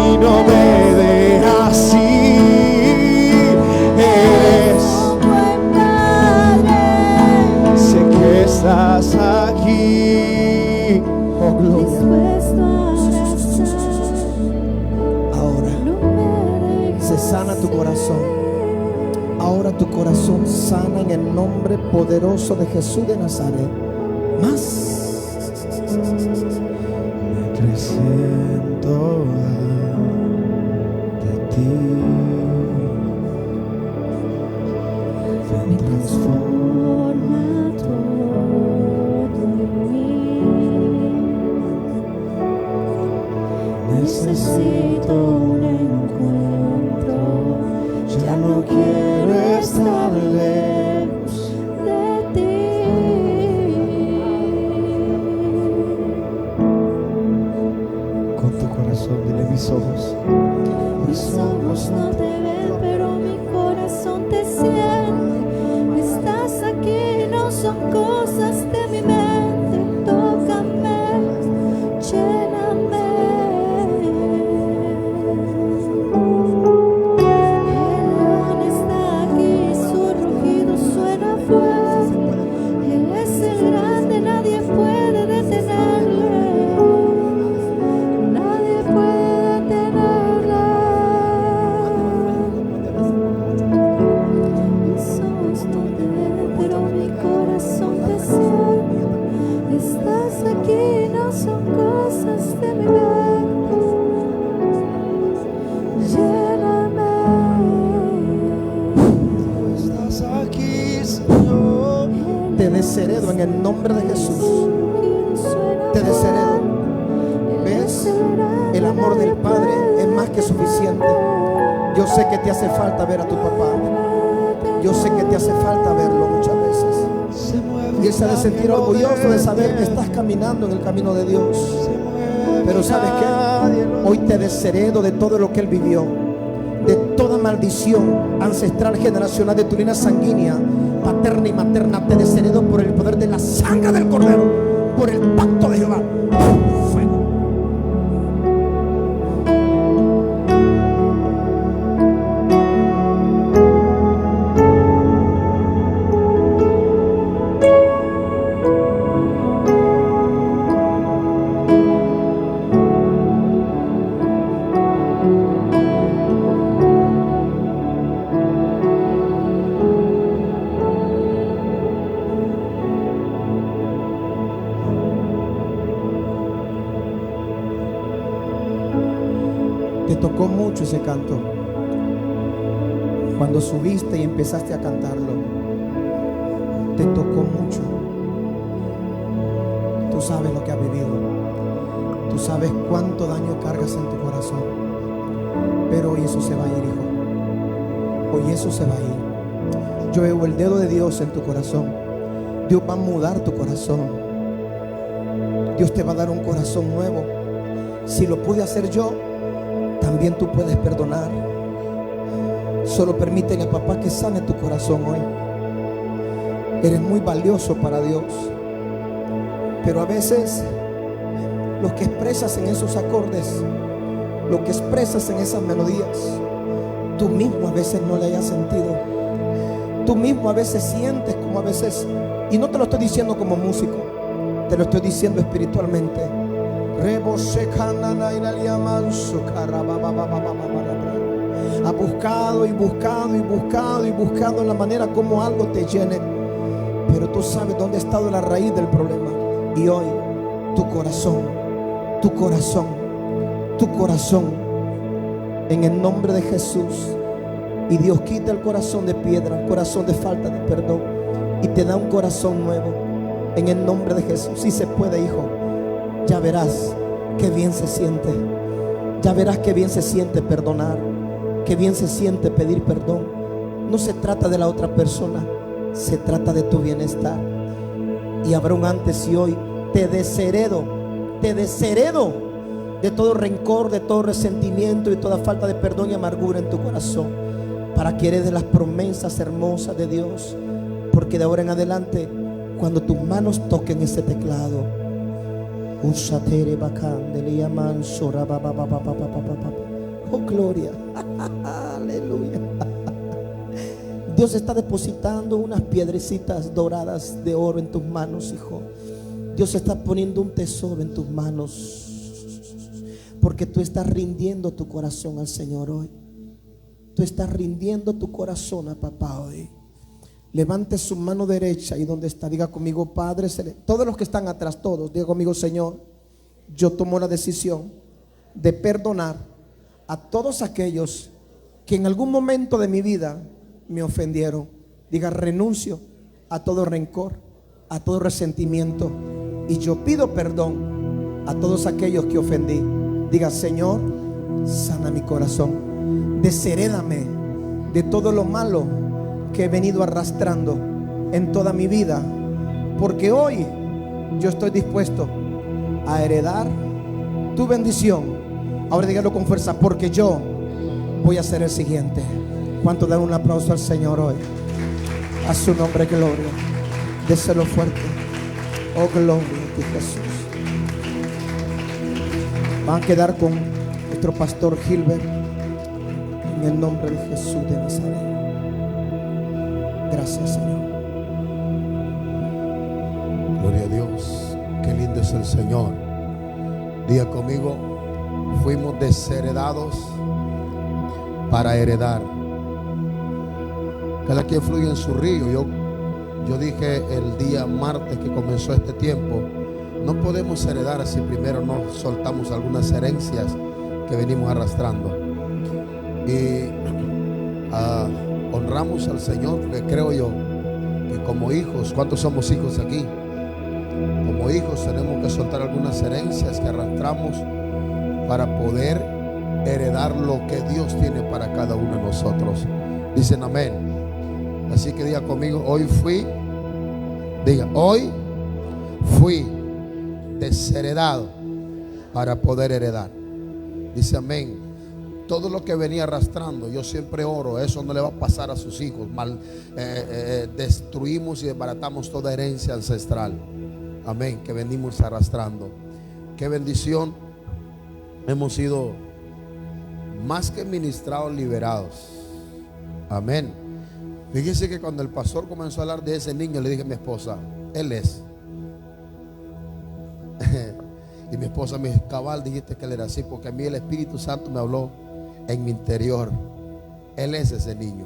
Y no me dejas ir. Eres. buen padre. Sé que estás aquí. Oh, gloria. Dispuesto a abrazar. ahora. No me dejes Se sana tu corazón. Ahora tu corazón sana en el nombre poderoso de Jesús de Nazaret. Más. Me presento ti. Ven, transforma todo en mí. Necesito un encuentro, ya no quiero estar lejos de ti. Con tu corazón, dile: mis ojos no te ven, pero mi corazón te siente. Estás aquí, no son cosas de mi mente. Tócame, lléname. El león está aquí, su rugido suena fuerte. Él es el grande, nadie puede detenerle. Nadie puede detenerle. Mis ojos no te ven, pero mi corazón te siente. Estás aquí, no son cosas de mi mente. Lléname. Estás aquí, Señor. Te desheredo en el nombre de Jesús. Te desheredo. ¿Ves? El amor del Padre es más que suficiente. Yo sé que te hace falta ver a tu papá. Yo sé que te hace falta verlo muchas veces. Y él se ha de sentir orgulloso de saber que estás caminando en el camino de Dios. Pero ¿sabes qué? Hoy te desheredo de todo lo que él vivió, de toda maldición ancestral, generacional, de tu línea sanguínea, paterna y materna. Te desheredo por el poder de la sangre del Cordero, por el pacto de Jehová. Fuego. Te tocó mucho ese canto cuando subiste y empezaste a cantarlo. Te tocó mucho. Tú sabes lo que has vivido. Tú sabes cuánto daño cargas en tu corazón. Pero hoy eso se va a ir, hijo. Hoy eso se va a ir. Yo veo el dedo de Dios en tu corazón. Dios va a mudar tu corazón. Dios te va a dar un corazón nuevo. Si lo pude hacer yo, también tú puedes perdonar. Solo permítele, papá, que sane tu corazón hoy. Eres muy valioso para Dios. Pero a veces lo que expresas en esos acordes, lo que expresas en esas melodías, tú mismo a veces no le hayas sentido. Tú mismo a veces sientes como a veces, y no te lo estoy diciendo como músico, te lo estoy diciendo espiritualmente. Ha buscado y buscado y buscado y buscado la manera como algo te llene, pero tú sabes dónde ha estado la raíz del problema. Y hoy tu corazón, tu corazón, tu corazón, en el nombre de Jesús, y Dios quita el corazón de piedra, el corazón de falta de perdón, y te da un corazón nuevo en el nombre de Jesús. Si se puede, hijo, ya verás qué bien se siente. Ya verás qué bien se siente perdonar, qué bien se siente pedir perdón. No se trata de la otra persona, se trata de tu bienestar. Y habrá un antes y hoy. Te desheredo de todo rencor, de todo resentimiento y toda falta de perdón y amargura en tu corazón, para que heredes las promesas hermosas de Dios. Porque de ahora en adelante, cuando tus manos toquen ese teclado, oh gloria, aleluya. Dios está depositando unas piedrecitas doradas de oro en tus manos, hijo. Dios está poniendo un tesoro en tus manos, porque tú estás rindiendo tu corazón al Señor hoy. Tú estás rindiendo tu corazón a papá hoy. Levante su mano derecha y donde está, diga conmigo: Padre Celestial. Todos los que están atrás, todos, diga conmigo: Señor, yo tomo la decisión de perdonar a todos aquellos que en algún momento de mi vida me ofendieron. Diga, renuncio a todo rencor, a todo resentimiento, y yo pido perdón a todos aquellos que ofendí. Diga, Señor, sana mi corazón, desherédame de todo lo malo que he venido arrastrando en toda mi vida, porque hoy yo estoy dispuesto a heredar tu bendición. Ahora dígalo con fuerza, porque yo voy a ser el siguiente. ¿Cuánto dan un aplauso al Señor hoy? A su nombre gloria. Déselo fuerte. Oh, gloria a ti, Jesús. Van a quedar con nuestro pastor Gilbert en el nombre de Jesús de Nazaret. Gracias, Señor. Gloria a Dios. Qué lindo es el Señor. Diga conmigo, fuimos desheredados para heredar. Cada quien fluye en su río. Yo dije el día martes que comenzó este tiempo, no podemos heredar si primero no soltamos algunas herencias que venimos arrastrando. Y honramos al Señor, porque creo yo que como hijos, ¿cuántos somos hijos aquí? Como hijos tenemos que soltar algunas herencias que arrastramos para poder heredar lo que Dios tiene para cada uno de nosotros. Dicen amén. Así que diga conmigo, hoy fui desheredado para poder heredar. Dice amén. Todo lo que venía arrastrando, yo siempre oro, eso no le va a pasar a sus hijos. Destruimos y desbaratamos toda herencia ancestral. Amén, que venimos arrastrando. Qué bendición. Hemos sido más que ministrados, liberados. Amén. Fíjese que cuando el pastor comenzó a hablar de ese niño, le dije a mi esposa, él es. Y mi esposa me dijo, cabal, dijiste que él era así, porque a mí el Espíritu Santo me habló en mi interior. Él es ese niño.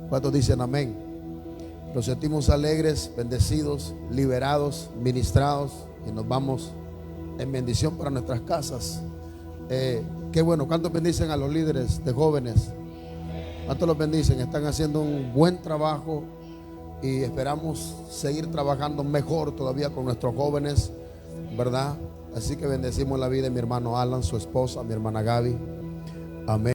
¿Cuántos dicen amén? Nos sentimos alegres, bendecidos, liberados, ministrados, y nos vamos en bendición para nuestras casas. Qué bueno. ¿Cuántos bendicen a los líderes de jóvenes? ¿Cuántos los bendicen? Están haciendo un buen trabajo y esperamos seguir trabajando mejor todavía con nuestros jóvenes, ¿verdad? Así que bendecimos la vida de mi hermano Alan, su esposa, mi hermana Gaby. Amén.